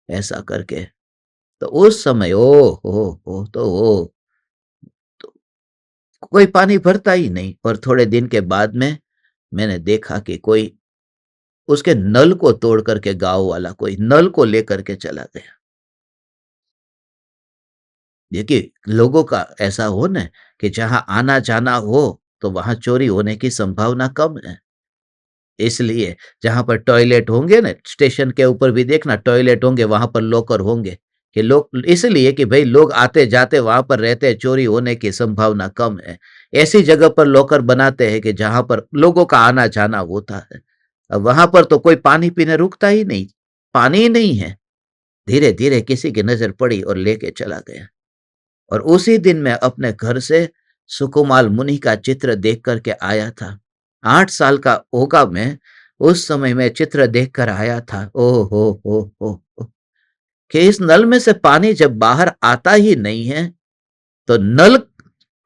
ऐसा करके। तो उस समय ओ तो वो तो कोई पानी भरता ही नहीं। और थोड़े दिन के बाद में मैंने देखा कि कोई उसके नल को तोड़ करके, गांव वाला कोई नल को लेकर के चला गया। देखिए, लोगों का ऐसा हो ना कि जहां आना जाना हो तो वहां चोरी होने की संभावना कम है। इसलिए जहां पर टॉयलेट होंगे ना, स्टेशन के ऊपर भी देखना टॉयलेट होंगे, वहां पर लॉकर होंगे, कि लोग इसलिए कि भाई लोग आते जाते वहां पर रहते हैं, चोरी होने की संभावना कम है। ऐसी जगह पर लॉकर बनाते हैं कि जहां पर लोगों का आना जाना होता है। अब वहां पर तो कोई पानी पीने रुकता ही नहीं, पानी ही नहीं है। धीरे धीरे किसी की नजर पड़ी और लेके चला गया। और उसी दिन मैं अपने घर से सुकुमाल मुनि का चित्र देख करके आया था। 8 साल का होगा मैं, उस समय मैं चित्र देख कर आया था। ओ हो कि इस नल में से पानी जब बाहर आता ही नहीं है तो नल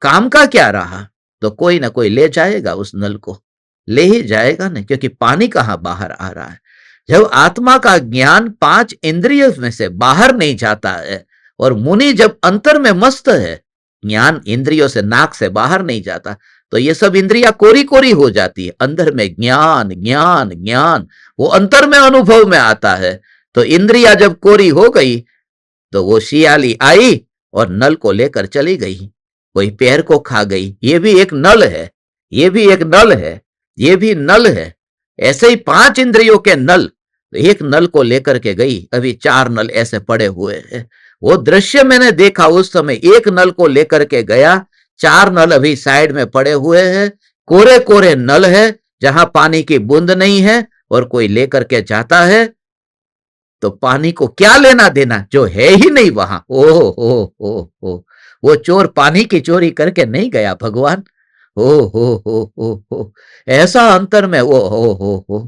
काम का क्या रहा। तो कोई ना कोई ले जाएगा उस नल को, ले ही जाएगा ना, क्योंकि पानी कहाँ बाहर आ रहा है। जब आत्मा का ज्ञान 5 इंद्रियों में से बाहर नहीं जाता है, और मुनि जब अंतर में मस्त है, ज्ञान इंद्रियों से, नाक से बाहर नहीं जाता, तो ये सब इंद्रियां कोरी कोरी हो जाती है। अंदर में ज्ञान ज्ञान ज्ञान वो अंतर में अनुभव में आता है। तो इंद्रिया जब कोरी हो गई तो वो शियाली आई और नल को लेकर चली गई, कोई पैर को खा गई। ये भी एक नल है, ये भी एक नल है, ये भी नल है। ऐसे ही 5 इंद्रियों के नल, एक नल को लेकर के गई, अभी 4 नल ऐसे पड़े हुए हैं। वो दृश्य मैंने देखा उस समय, एक नल को लेकर के गया, 4 नल अभी साइड में पड़े हुए हैं, कोरे कोरे नल है, जहां पानी की बूंद नहीं है, और कोई लेकर के जाता है तो पानी को क्या लेना देना, जो है ही नहीं वहां। ओ वो चोर पानी की चोरी करके नहीं गया भगवान। हो ऐसा अंतर में वो हो।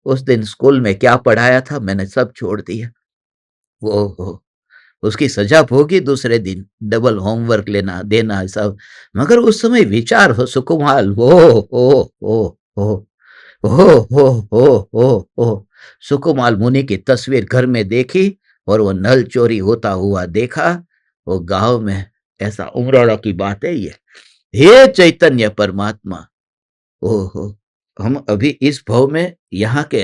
उस दिन स्कूल में क्या पढ़ाया था मैंने सब छोड़ दिया। वो हो उसकी सजा भोगी दूसरे दिन, डबल होमवर्क लेना देना सब। मगर उस समय विचार हो सुकुमाल, हो हो सुकुमाल मुनि की तस्वीर घर में देखी, और वो नल चोरी होता हुआ देखा। वो गांव में, ऐसा उमराड़ा की बात है ये। हे चैतन्य परमात्मा, ओहो, हम अभी इस भव में, यहाँ के,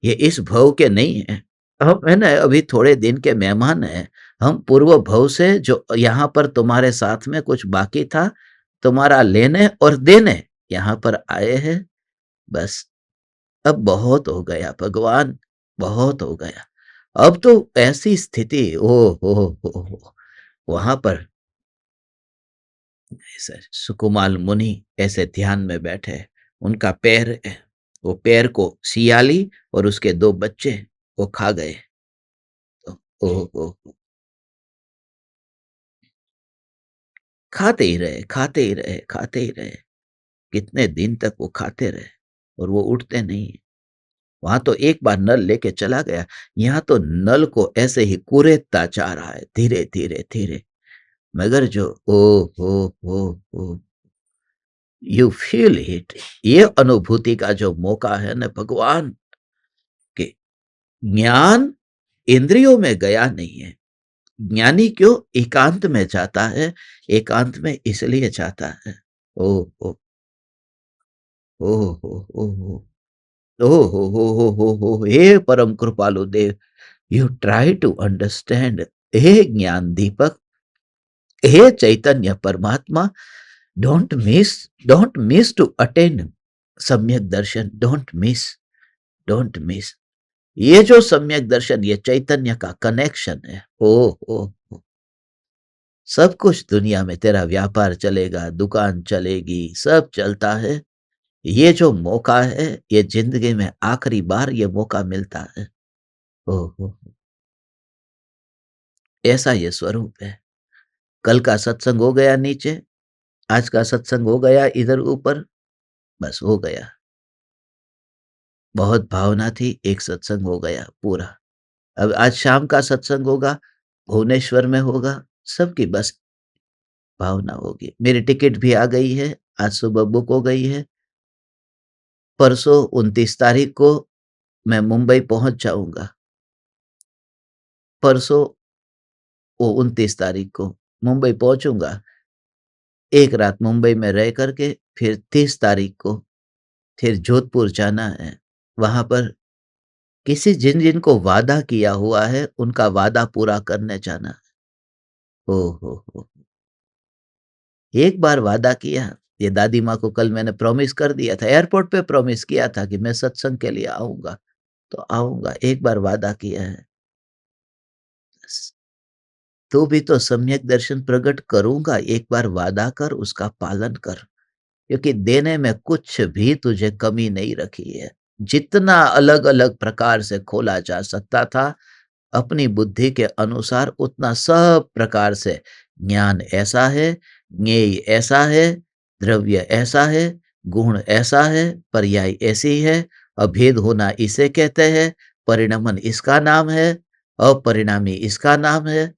ये इस भव के नहीं है। हम है ना अभी थोड़े दिन के मेहमान हैं। हम पूर्व भव से जो यहाँ पर तुम्हारे साथ में कुछ बाकी था, तुम्हारा लेने और देने यहाँ पर आए हैं। बस अब बहुत हो गया भगवान, बहुत हो गया। अब तो ऐसी स्थिति, हो वहां पर ऐसे सुकुमाल मुनि ऐसे ध्यान में बैठे, उनका पैर, वो पैर को सियाली और उसके 2 बच्चे वो खा गए। तो ओ खाते ही रहे, खाते ही रहे, खाते ही रहे। कितने दिन तक वो खाते रहे, और वो उठते नहीं। वहां तो एक बार नल लेके चला गया, यहाँ तो नल को ऐसे ही कुरेदता जा रहा है, धीरे धीरे धीरे। मगर जो ओ यू फील इट, ये अनुभूति का जो मौका है ना भगवान, के ज्ञान इंद्रियों में गया नहीं है। ज्ञानी क्यों एकांत में जाता है, एकांत में इसलिए जाता है। ओ ओ ओ हो ओ हो हे परम कृपालु देव, यू ट्राई टू अंडरस्टैंड। हे ज्ञान दीपक, हे चैतन्य परमात्मा, डोंट मिस टू अटेन सम्यक दर्शन, डोंट मिस, डोंट मिस। ये जो सम्यक दर्शन, ये चैतन्य का कनेक्शन है। ओ, सब कुछ दुनिया में, तेरा व्यापार चलेगा, दुकान चलेगी, सब चलता है। ये जो मौका है, ये जिंदगी में आखिरी बार ये मौका मिलता है। ओहो, ऐसा ये स्वरूप है। कल का सत्संग हो गया नीचे, आज का सत्संग हो गया इधर ऊपर, बस हो गया। बहुत भावना थी, एक सत्संग हो गया पूरा। अब आज शाम का सत्संग होगा, भुवनेश्वर में होगा, सबकी बस भावना होगी। मेरी टिकट भी आ गई है, आज सुबह बुक हो गई है। परसों 29 तारीख को मैं मुंबई पहुंच जाऊंगा। परसों वो 29 तारीख को मुंबई पहुंचूंगा। एक रात मुंबई में रह करके फिर 30 तारीख को फिर जोधपुर जाना है। वहां पर किसी जिन जिन को वादा किया हुआ है, उनका वादा पूरा करने जाना है। ओ हो, एक बार वादा किया, ये दादी माँ को कल मैंने प्रॉमिस कर दिया था, एयरपोर्ट पे प्रॉमिस किया था कि मैं सत्संग के लिए आऊंगा, तो आऊंगा। एक बार वादा किया है, बस। तू भी तो सम्यक दर्शन प्रकट करूंगा, एक बार वादा कर, उसका पालन कर, क्योंकि देने में कुछ भी तुझे कमी नहीं रखी है। जितना अलग अलग प्रकार से खोला जा सकता था, अपनी बुद्धि के अनुसार उतना सब प्रकार से। ज्ञान ऐसा है, ज्ञेय ऐसा है, द्रव्य ऐसा है, गुण ऐसा है, पर्याय ऐसी है, अभेद होना इसे कहते हैं, परिणमन इसका नाम है, अपरिणामी इसका नाम है।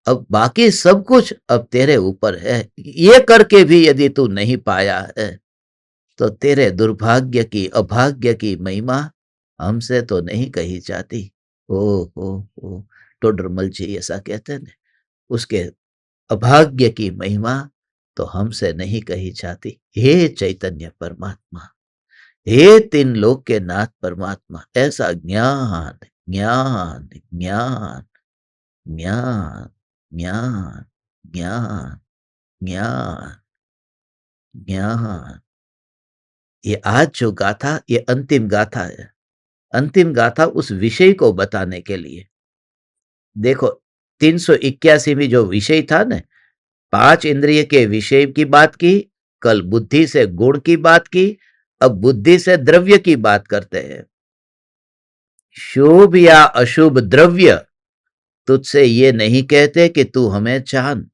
अब बाकी सब कुछ अब तेरे ऊपर है। ये करके भी यदि तू नहीं पाया है, तो तेरे दुर्भाग्य की, अभाग्य की महिमा हमसे तो नहीं कही जाती। ओ ओ, टोडरमल जी ऐसा कहते हैं ना, उसके अभाग्य की महिमा तो हमसे नहीं कही जाती। हे चैतन्य परमात्मा, हे तीन लोक के नाथ परमात्मा, ऐसा ज्ञान, ज्ञान, ज्ञान, ज्ञान, ज्ञान, ज्ञान, ज्ञान, ज्ञान। ये आज जो गाथा, ये अंतिम गाथा है। अंतिम गाथा उस विषय को बताने के लिए। देखो, 381 जो विषय था ना, 5 इंद्रिय के विषय की बात की, कल बुद्धि से गुण की बात की, अब बुद्धि से द्रव्य की बात करते हैं। शुभ या अशुभ द्रव्य तुझसे ये नहीं कहते कि तू हमें जान,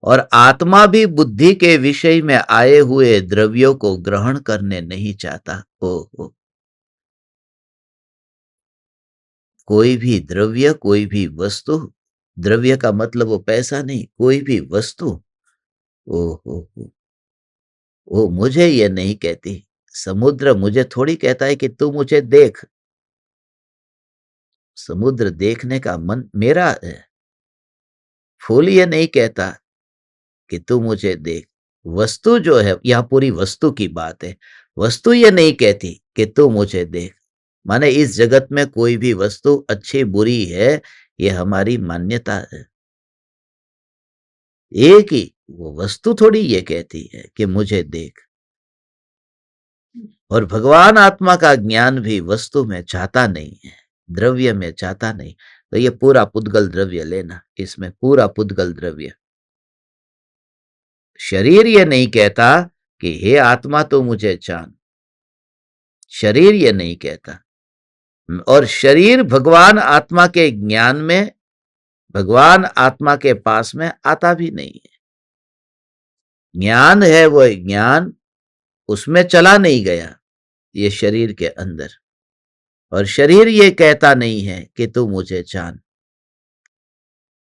और आत्मा भी बुद्धि के विषय में आए हुए द्रव्यों को ग्रहण करने नहीं चाहता। ओ, कोई भी द्रव्य, कोई भी वस्तु, द्रव्य का मतलब वो पैसा नहीं, कोई भी वस्तु, ओ हो, वो मुझे ये नहीं कहती। समुद्र मुझे थोड़ी कहता है कि तू मुझे देख। समुद्र देखने का मन मेरा है। फूल ये नहीं कहता कि तू मुझे देख। वस्तु जो है, यह पूरी वस्तु की बात है, वस्तु ये नहीं कहती कि तू मुझे देख। माने इस जगत में कोई भी वस्तु अच्छी बुरी है, ये हमारी मान्यता है। एक ही वो वस्तु थोड़ी ये कहती है कि मुझे देख। और भगवान आत्मा का ज्ञान भी वस्तु में चाहता नहीं है, द्रव्य में चाहता नहीं। तो ये पूरा पुद्गल द्रव्य लेना, इसमें पूरा पुद्गल द्रव्य। शरीर ये नहीं कहता कि हे आत्मा तू मुझे जान, शरीर ये नहीं कहता। और शरीर भगवान आत्मा के ज्ञान में, भगवान आत्मा के पास में आता भी नहीं है। ज्ञान है वो ज्ञान, उसमें चला नहीं गया ये शरीर के अंदर। और शरीर ये कहता नहीं है कि तू मुझे जान।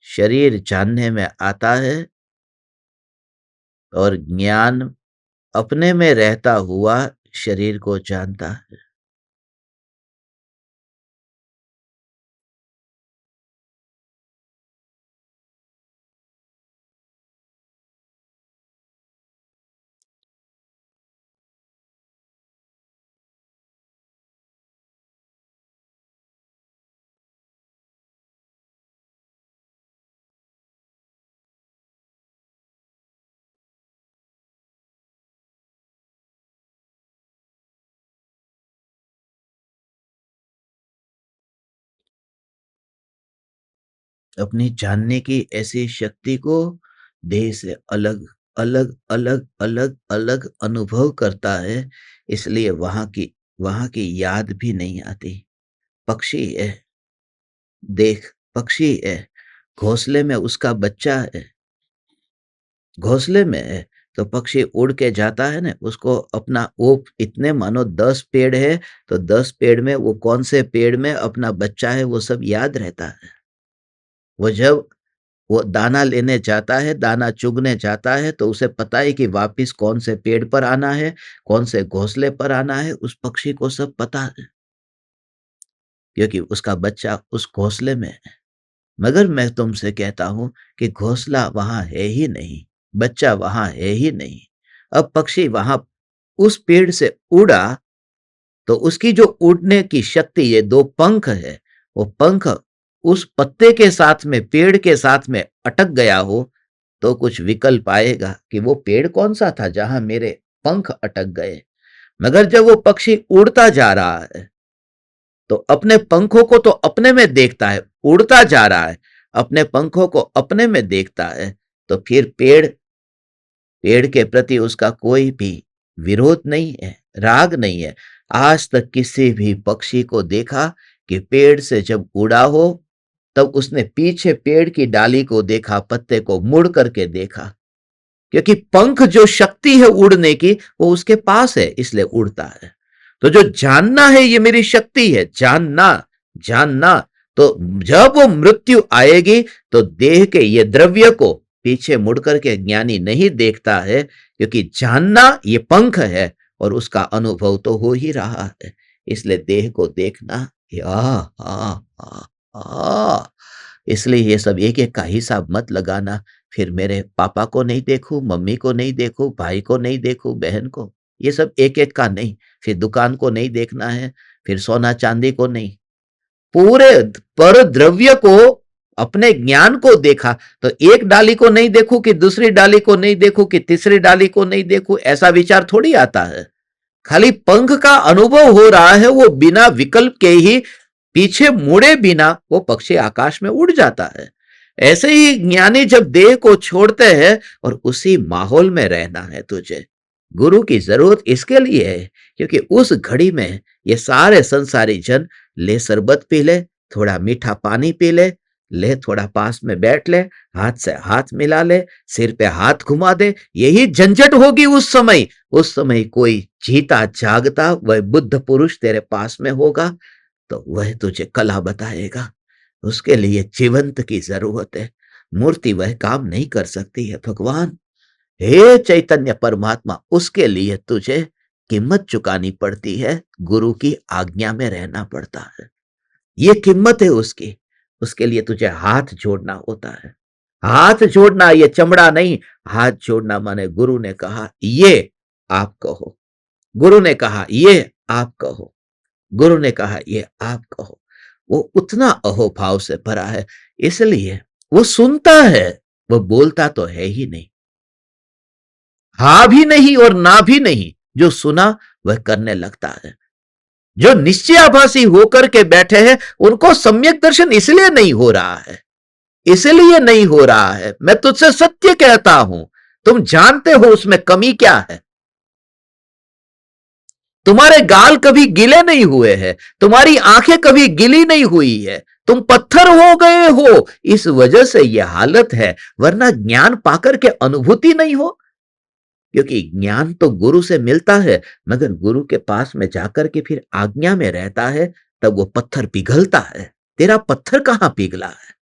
शरीर जानने में आता है, और ज्ञान अपने में रहता हुआ शरीर को जानता है। अपनी जानने की ऐसी शक्ति को देह से अलग अलग अलग अलग अलग अनुभव करता है, इसलिए वहां की याद भी नहीं आती। पक्षी है, देख, पक्षी है, घोंसले में उसका बच्चा है, घोंसले में है, तो पक्षी उड़ के जाता है ना, उसको अपना वो इतने मानो 10 पेड़ है, तो 10 पेड़ में वो कौन से पेड़ में अपना बच्चा है वो सब याद रहता है। वो जब वो दाना लेने जाता है, दाना चुगने जाता है, तो उसे पता है कि वापिस कौन से पेड़ पर आना है, कौन से घोंसले पर आना है, उस पक्षी को सब पता है, क्योंकि उसका बच्चा उस घोंसले में है। मगर मैं तुमसे कहता हूं कि घोंसला वहां है ही नहीं, बच्चा वहां है ही नहीं। अब पक्षी वहां उस पेड़ से उड़ा, तो उसकी जो उड़ने की शक्ति, ये 2 पंख है, वो पंख उस पत्ते के साथ में, पेड़ के साथ में अटक गया हो, तो कुछ विकल्प आएगा कि वो पेड़ कौन सा था जहां मेरे पंख अटक गए। मगर जब वो पक्षी उड़ता जा रहा है, तो अपने पंखों को तो अपने में देखता है, उड़ता जा रहा है, अपने पंखों को अपने में देखता है, तो फिर पेड़ पेड़ के प्रति उसका कोई भी विरोध नहीं है, राग नहीं है। आज तक किसी भी पक्षी को देखा कि पेड़ से जब उड़ा हो, तब उसने पीछे पेड़ की डाली को देखा, पत्ते को मुड़ करके देखा, क्योंकि पंख जो शक्ति है उड़ने की, वो उसके पास है, इसलिए उड़ता है। तो जो जानना है, ये मेरी शक्ति है, जानना, जानना। तो जब वो मृत्यु आएगी, तो देह के ये द्रव्य को पीछे मुड़ करके ज्ञानी नहीं देखता है, क्योंकि जानना ये पंख है, और उसका अनुभव तो हो ही रहा है। इसलिए देह को देखना, ये आ इसलिए ये सब एक एक का हिसाब मत लगाना। फिर मेरे पापा को नहीं देखूं, मम्मी को नहीं देखूं, भाई को नहीं देखूं, बहन को, ये सब एक एक का नहीं। फिर दुकान को नहीं देखना है, फिर सोना चांदी को नहीं, पूरे पर द्रव्य को, अपने ज्ञान को देखा। तो एक डाली को नहीं देखूं कि दूसरी डाली को नहीं देखूं कि तीसरी डाली को नहीं देखूं, ऐसा विचार थोड़ी आता है। खाली पंख का अनुभव हो रहा है, वो बिना विकल्प के ही, पीछे मुड़े बिना वो पक्षी आकाश में उड़ जाता है। ऐसे ही ज्ञानी जब देह को छोड़ते हैं, और उसी माहौल में रहना है तुझे, गुरु की जरूरत इसके लिए है, क्योंकि उस घड़ी में ये सारे संसारी जन, ले शरबत पी ले, थोड़ा मीठा पानी पी ले, ले थोड़ा पास में बैठ ले, हाथ से हाथ मिला ले, सिर पे हाथ घुमा दे, यही झंझट होगी उस समय। उस समय कोई जीता जागता वह बुद्ध पुरुष तेरे पास में होगा, तो वह तुझे कला बताएगा। उसके लिए जीवंत की जरूरत है, मूर्ति वह काम नहीं कर सकती है। भगवान, हे चैतन्य परमात्मा, उसके लिए तुझे कीमत चुकानी पड़ती है, गुरु की आज्ञा में रहना पड़ता है। ये कीमत है उसकी। उसके लिए तुझे हाथ जोड़ना होता है। हाथ जोड़ना, ये चमड़ा नहीं, हाथ जोड़ना माने गुरु ने कहा ये आप कहो, गुरु ने कहा ये आप कहो, गुरु ने कहा ये आप कहो। वो उतना अहोभाव से भरा है, इसलिए वो सुनता है, वो बोलता तो है ही नहीं। हा भी नहीं और ना भी नहीं, जो सुना वह करने लगता है। जो निश्चयाभासी होकर के बैठे हैं, उनको सम्यक दर्शन इसलिए नहीं हो रहा है, इसलिए नहीं हो रहा है। मैं तुझसे सत्य कहता हूं, तुम जानते हो उसमें कमी क्या है। तुम्हारे गाल कभी गीले नहीं हुए हैं, तुम्हारी आंखें कभी गीली नहीं हुई है, तुम पत्थर हो गए हो, इस वजह से यह हालत है। वरना ज्ञान पाकर के अनुभूति नहीं हो, क्योंकि ज्ञान तो गुरु से मिलता है, मगर गुरु के पास में जाकर के फिर आज्ञा में रहता है, तब वो पत्थर पिघलता है। तेरा पत्थर कहां पिघला है?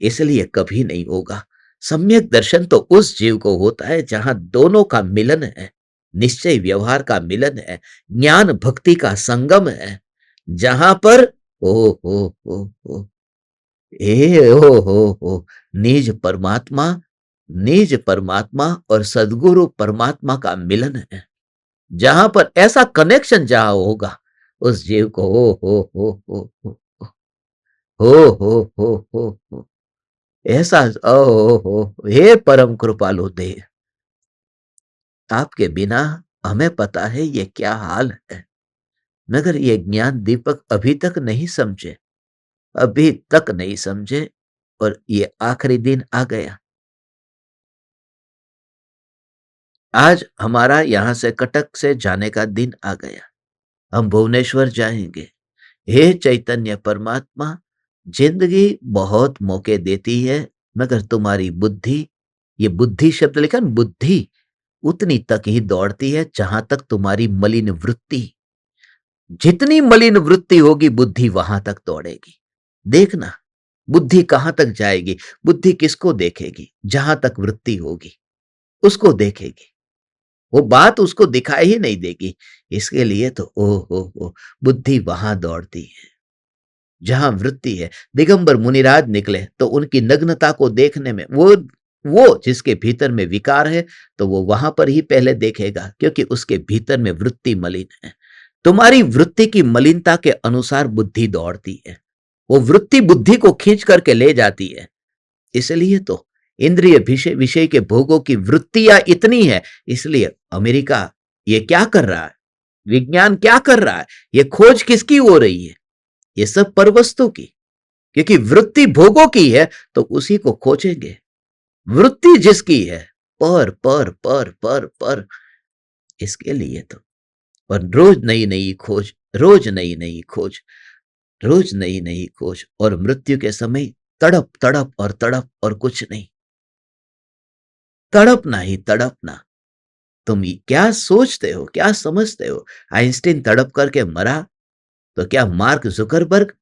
इसलिए कभी नहीं होगा। सम्यक दर्शन तो उस जीव को होता है जहां दोनों का मिलन है, निश्चय व्यवहार का मिलन है, ज्ञान भक्ति का संगम है, जहां पर ओ हो हो निज परमात्मा और सदगुरु परमात्मा का मिलन है। जहां पर ऐसा कनेक्शन जहां होगा, उस जीव को हो हो ऐसा, ओ हे परम कृपालु देव, आपके बिना हमें पता है ये क्या हाल है, मगर ये ज्ञान दीपक अभी तक नहीं समझे, अभी तक नहीं समझे। और ये आखिरी दिन आ गया। आज हमारा यहाँ से कटक से जाने का दिन आ गया। हम भुवनेश्वर जाएंगे। हे चैतन्य परमात्मा, जिंदगी बहुत मौके देती है, मगर तुम्हारी बुद्धि, ये बुद्धि शब्द लिखा न, बुद्धि उतनी तक ही दौड़ती है जहां तक तुम्हारी मलिन वृत्ति। जितनी मलिन वृत्ति होगी बुद्धि वहां तक दौड़ेगी। देखना बुद्धि कहां तक जाएगी। बुद्धि किसको देखेगी? जहां तक वृत्ति होगी उसको देखेगी। वो बात उसको दिखाई ही नहीं देगी। इसके लिए तो ओ हो, बुद्धि वहां दौड़ती है जहां वृत्ति है। दिगंबर मुनिराज निकले तो उनकी नग्नता को देखने में, वो जिसके भीतर में विकार है तो वो वहां पर ही पहले देखेगा, क्योंकि उसके भीतर में वृत्ति मलिन है। तुम्हारी वृत्ति की मलिनता के अनुसार बुद्धि दौड़ती है। वो वृत्ति बुद्धि को खींच करके ले जाती है। इसलिए तो इंद्रिय विषय विषय के भोगों की वृत्तियां इतनी है। इसलिए अमेरिका ये क्या कर रहा है, विज्ञान क्या कर रहा है, ये खोज किसकी हो रही है? ये सब परवस्तु की। क्योंकि वृत्ति भोगों की है तो उसी को खोजेंगे। वृत्ति जिसकी है, पर पर पर पर पर, इसके लिए तो। और रोज नई नई खोज, रोज नई नई खोज, रोज नई नई खोज। और मृत्यु के समय तड़प तड़प और तड़प और कुछ नहीं। तड़पना ही तड़पना। तुम क्या सोचते हो, क्या समझते हो? आइंस्टीन तड़प करके मरा तो क्या मार्क जुकरबर्ग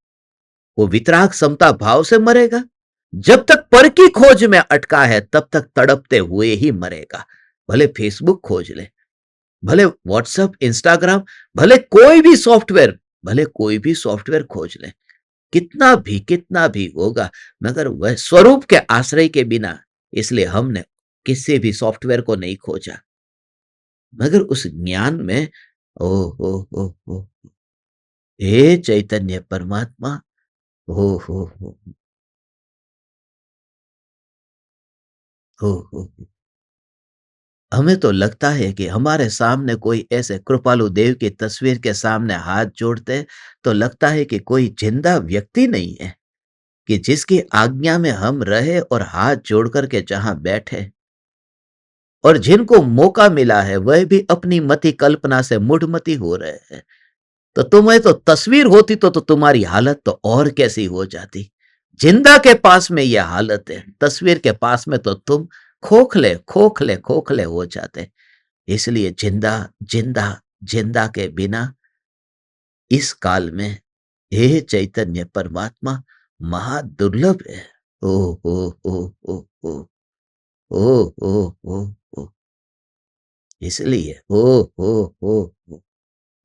वो वितराग समता भाव से मरेगा? जब तक पर की खोज में अटका है तब तक तड़पते हुए ही मरेगा। भले फेसबुक खोज ले, भले व्हाट्सएप, इंस्टाग्राम, भले कोई भी सॉफ्टवेयर, भले कोई भी सॉफ्टवेयर खोज ले, कितना भी होगा, मगर वह स्वरूप के आश्रय के बिना। इसलिए हमने किसी भी सॉफ्टवेयर को नहीं खोजा, मगर उस ज्ञान में। ओ हो, हे चैतन्य परमात्मा, हो हो। हमें तो लगता है कि हमारे सामने कोई ऐसे कृपालु देव की तस्वीर के सामने हाथ जोड़ते तो लगता है कि कोई जिंदा व्यक्ति नहीं है कि जिसकी आज्ञा में हम रहे और हाथ जोड़ करके जहां बैठे। और जिनको मौका मिला है वह भी अपनी मति कल्पना से मूढ़मती हो रहे हैं। तो तुम्हें तो तस्वीर होती तो तुम्हारी हालत तो और कैसी हो जाती। जिंदा के पास में यह हालत है, तस्वीर के पास में तो तुम खोखले खोखले खोखले हो जाते। इसलिए जिंदा जिंदा जिंदा के बिना इस काल में, हे चैतन्य परमात्मा, महा दुर्लभ है। ओ ओ ओ ओ ओ ओ ओ ओ ओ। इसलिए ओ।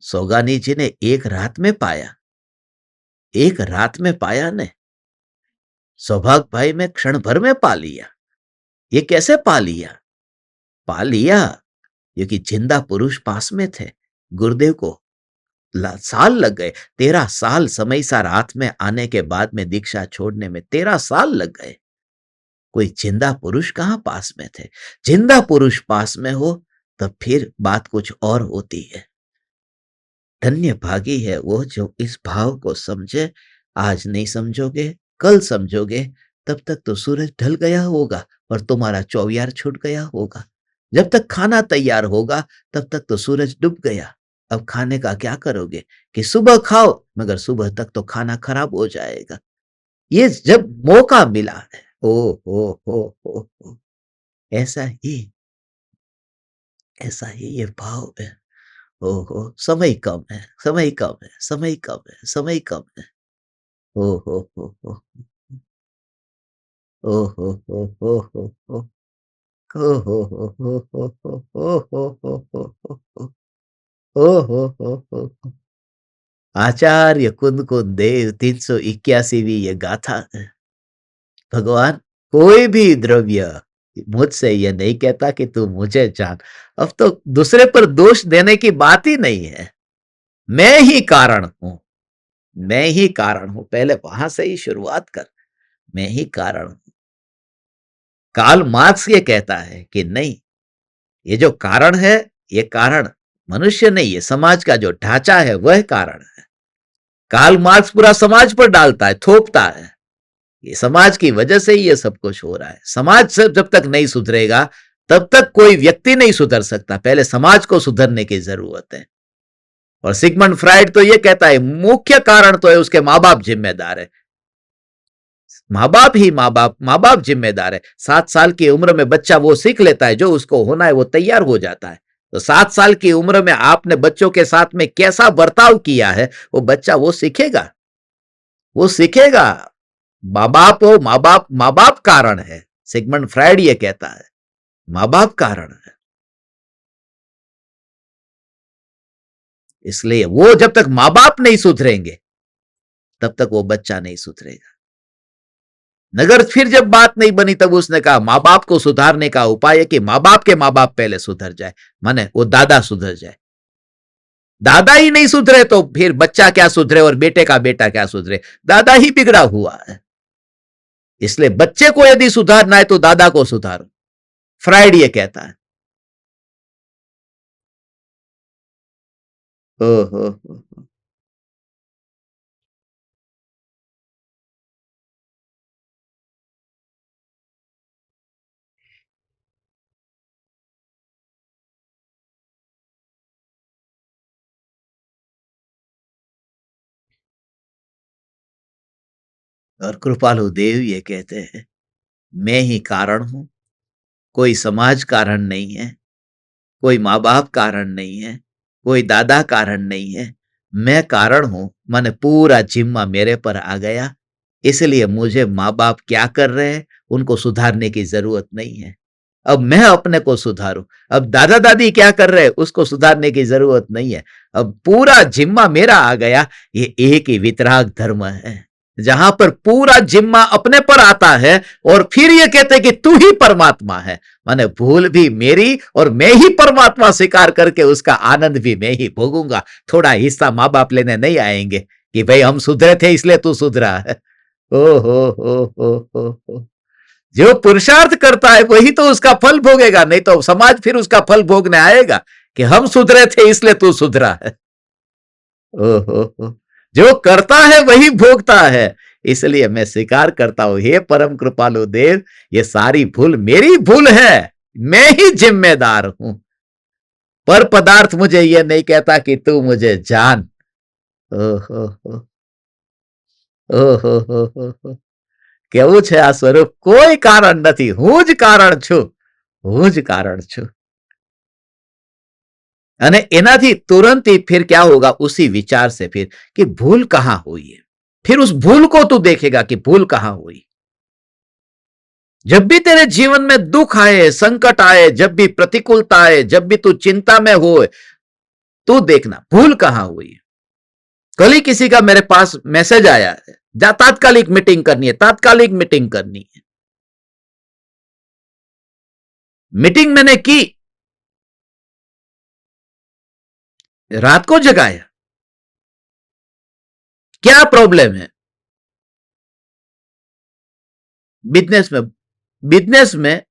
सोगानी जी ने एक रात में पाया, एक रात में पाया ने। सौभाग्य भाई में क्षण भर में पा लिया। ये कैसे पा लिया? पा लिया क्योंकि जिंदा पुरुष पास में थे। गुरुदेव को साल लग गए, 13 साल समय सा रात में आने के बाद में दीक्षा छोड़ने में 13 साल लग गए। कोई जिंदा पुरुष कहां पास में थे? जिंदा पुरुष पास में हो तब फिर बात कुछ और होती है। धन्य भागी है वो जो इस भाव को समझे। आज नहीं समझोगे, कल समझोगे, तब तक तो सूरज ढल गया होगा और तुम्हारा चौवियार छूट गया होगा। जब तक खाना तैयार होगा तब तक तो सूरज डूब गया। अब खाने का क्या करोगे कि सुबह खाओ, मगर सुबह तक तो खाना खराब हो जाएगा। ये जब मौका मिला है, ओ हो, ऐसा ही, ऐसा ही ये भाव है। ओहो! समय कम है, समय कम है, समय कम है, समय कम है। ओहो! ओहो हो हो हो हो! ओहो हो हो हो हो! ओहो हो हो हो हो! ओहो हो हो हो! आचार्य कुंद देव 381वीं ये गाथा है। भगवान, कोई भी द्रव्य मुझसे ये नहीं कहता कि तू मुझे जान। अब तो दूसरे पर दोष देने की बात ही नहीं है। मैं ही कारण हूं, मैं ही कारण हूं। पहले वहां से ही शुरुआत कर। मैं ही कारण हूं। कार्ल मार्क्स ये कहता है कि नहीं, ये जो कारण है, ये कारण मनुष्य नहीं, ये समाज का जो ढांचा है वह कारण है। कार्ल मार्क्स पूरा समाज पर डालता है, थोपता है। ये समाज की वजह से ही ये सब कुछ हो रहा है। समाज से जब तक नहीं सुधरेगा तब तक कोई व्यक्ति नहीं सुधर सकता। पहले समाज को सुधरने की जरूरत है। और सिगमंड फ्राइड तो ये कहता है मुख्य कारण तो है उसके माँ बाप जिम्मेदार है। माँ बाप जिम्मेदार है। 7 साल की उम्र में बच्चा वो सीख लेता है जो उसको होना है, वो तैयार हो जाता है। तो 7 साल की उम्र में आपने बच्चों के साथ में कैसा बर्ताव किया है वो बच्चा वो सीखेगा, वो सीखेगा। माँ बाप कारण है। सिगमंड फ्राइड ये कहता है माँ बाप कारण है। इसलिए वो जब तक माँ बाप नहीं सुधरेंगे तब तक वो बच्चा नहीं सुधरेगा। नगर फिर जब बात नहीं बनी तब उसने कहा माँ बाप को सुधारने का उपाय है कि माँ बाप पहले सुधर जाए, माने वो दादा सुधर जाए। दादा ही नहीं सुधरे तो फिर बच्चा क्या सुधरे और बेटे का बेटा क्या सुधरे, दादा ही बिगड़ा हुआ है। इसलिए बच्चे को यदि सुधारना है तो दादा को सुधारो, फ्राइड ये कहता है। ओ। और कृपालु देव ये कहते हैं मैं ही कारण हूं, कोई समाज कारण नहीं है, कोई माँ बाप कारण नहीं है, कोई दादा कारण नहीं है, मैं कारण हूं। माने पूरा जिम्मा मेरे पर आ गया। इसलिए मुझे माँ बाप क्या कर रहे हैं उनको सुधारने की जरूरत नहीं है। अब मैं अपने को सुधारूं। अब दादा दादी क्या कर रहे हैं उसको सुधारने की जरूरत नहीं है। अब पूरा जिम्मा मेरा आ गया। ये एक ही वितराग धर्म है जहां पर पूरा जिम्मा अपने पर आता है और फिर ये कहते हैं कि तू ही परमात्मा है। माने भूल भी मेरी और मैं ही परमात्मा स्वीकार करके उसका आनंद भी मैं ही भोगूंगा। थोड़ा हिस्सा माँ बाप लेने नहीं आएंगे कि भाई हम सुधरे थे इसलिए तू सुधरा है। ओ हो। जो पुरुषार्थ करता है वही तो उसका फल भोगेगा, नहीं तो समाज फिर उसका फल भोगने आएगा कि हम सुधरे थे इसलिए तू सुधरा है। ओहो, जो करता है वही भोगता है। इसलिए मैं स्वीकार करता हूं हे परम कृपालु देव, ये सारी भूल मेरी भूल है, मैं ही जिम्मेदार हूं। पर पदार्थ मुझे ये नहीं कहता कि तू मुझे जान। ओहो ओहो। કેવું છે આ સ્વરૂપ, કોઈ કારણ નથી, હું જ કારણ છું, હું જ कारण છું। અને એનાથી तुरंत ही फिर क्या होगा उसी विचार से फिर कि भूल कहां हुई है, फिर उस भूल को तू देखेगा कि भूल कहां हुई। जब भी तेरे जीवन में दुख आए, संकट आए, जब भी प्रतिकूलता आए, जब भी तू चिंता में हो, तू देखना भूल कहां हुई। कल ही किसी का मेरे पास मैसेज आया है, तात्कालिक मीटिंग करनी है, तात्कालिक मीटिंग करनी है। मीटिंग मैंने की, रात को जगाया, क्या प्रॉब्लम है बिजनेस में। बिजनेस में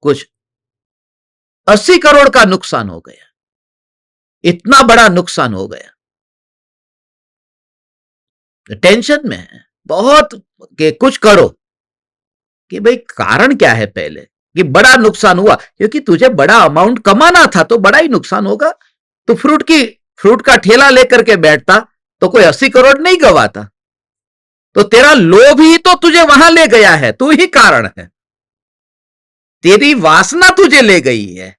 कुछ 80 करोड़ का नुकसान हो गया, इतना बड़ा नुकसान हो गया। टेंशन में है बहुत कि कुछ करो कि भाई कारण क्या है पहले कि बड़ा नुकसान हुआ, क्योंकि तुझे बड़ा अमाउंट कमाना था तो बड़ा ही नुकसान होगा। तो फ्रूट का ठेला लेकर के बैठता तो कोई 80 करोड़ नहीं गवाता। तो तेरा लोभ ही तो तुझे वहां ले गया है, तू ही कारण है। तेरी वासना तुझे ले गई है,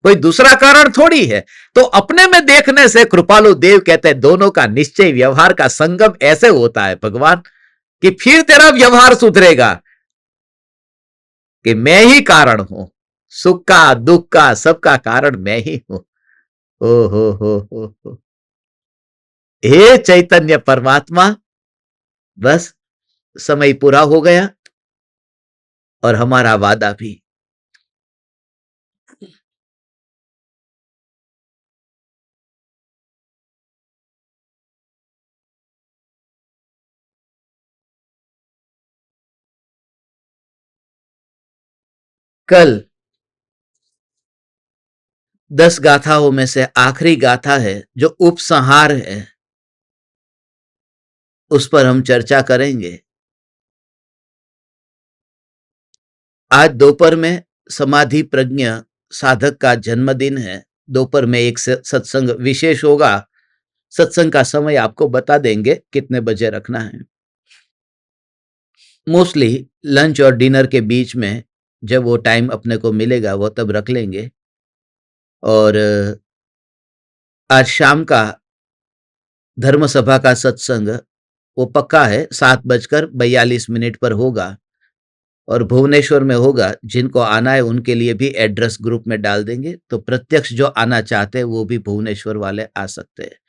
कोई दूसरा कारण थोड़ी है। तो अपने में देखने से कृपालु देव कहते हैं दोनों का निश्चय व्यवहार का संगम ऐसे होता है भगवान कि फिर तेरा व्यवहार सुधरेगा कि मैं ही कारण हूं, सुख का दुख का सबका कारण मैं ही हूं। ओ हो। हे चैतन्य परमात्मा, बस समय पूरा हो गया और हमारा वादा भी। कल 10 गाथाओं में से आखिरी गाथा है जो उपसंहार है। उस पर हम चर्चा करेंगे। आज दोपहर में समाधि प्रज्ञ साधक का जन्मदिन है। दोपहर में एक सत्संग विशेष होगा। सत्संग का समय आपको बता देंगे कितने बजे रखना है। मोस्टली लंच और डिनर के बीच में जब वो टाइम अपने को मिलेगा वो तब रख लेंगे। और आज शाम का धर्म सभा का सत्संग वो पक्का है 7:42 पर होगा और भुवनेश्वर में होगा। जिनको आना है उनके लिए भी एड्रेस ग्रुप में डाल देंगे, तो प्रत्यक्ष जो आना चाहते हैं वो भी भुवनेश्वर वाले आ सकते हैं।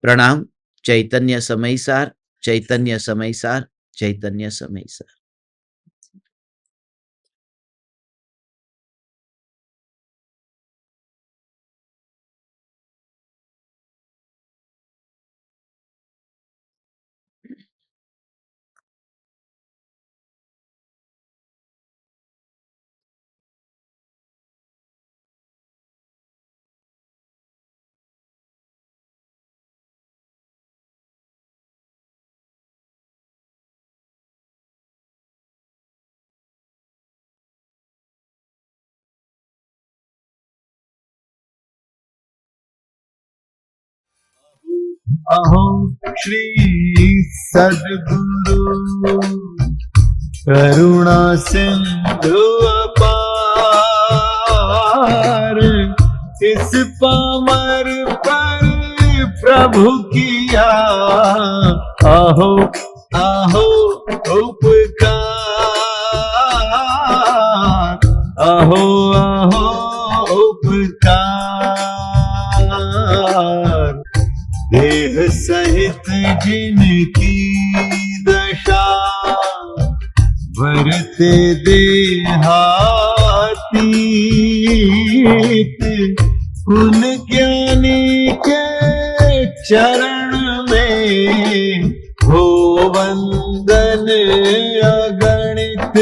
प्रणाम। चैतन्य समयसार, चैतन्य समयसार, चैतन्य समयसार। अहो श्री सद्गुरु करुणा सिंधु अपार, इस पामर पर प्रभु किया आहो आहो उपकार, आहो आहो उपकार। देह सहित जिनकी दशा भरते देहातीत, उन ज्ञानी के चरण में हो वंदन अगणित,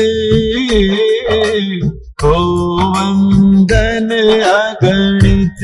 हो वंदन अगणित।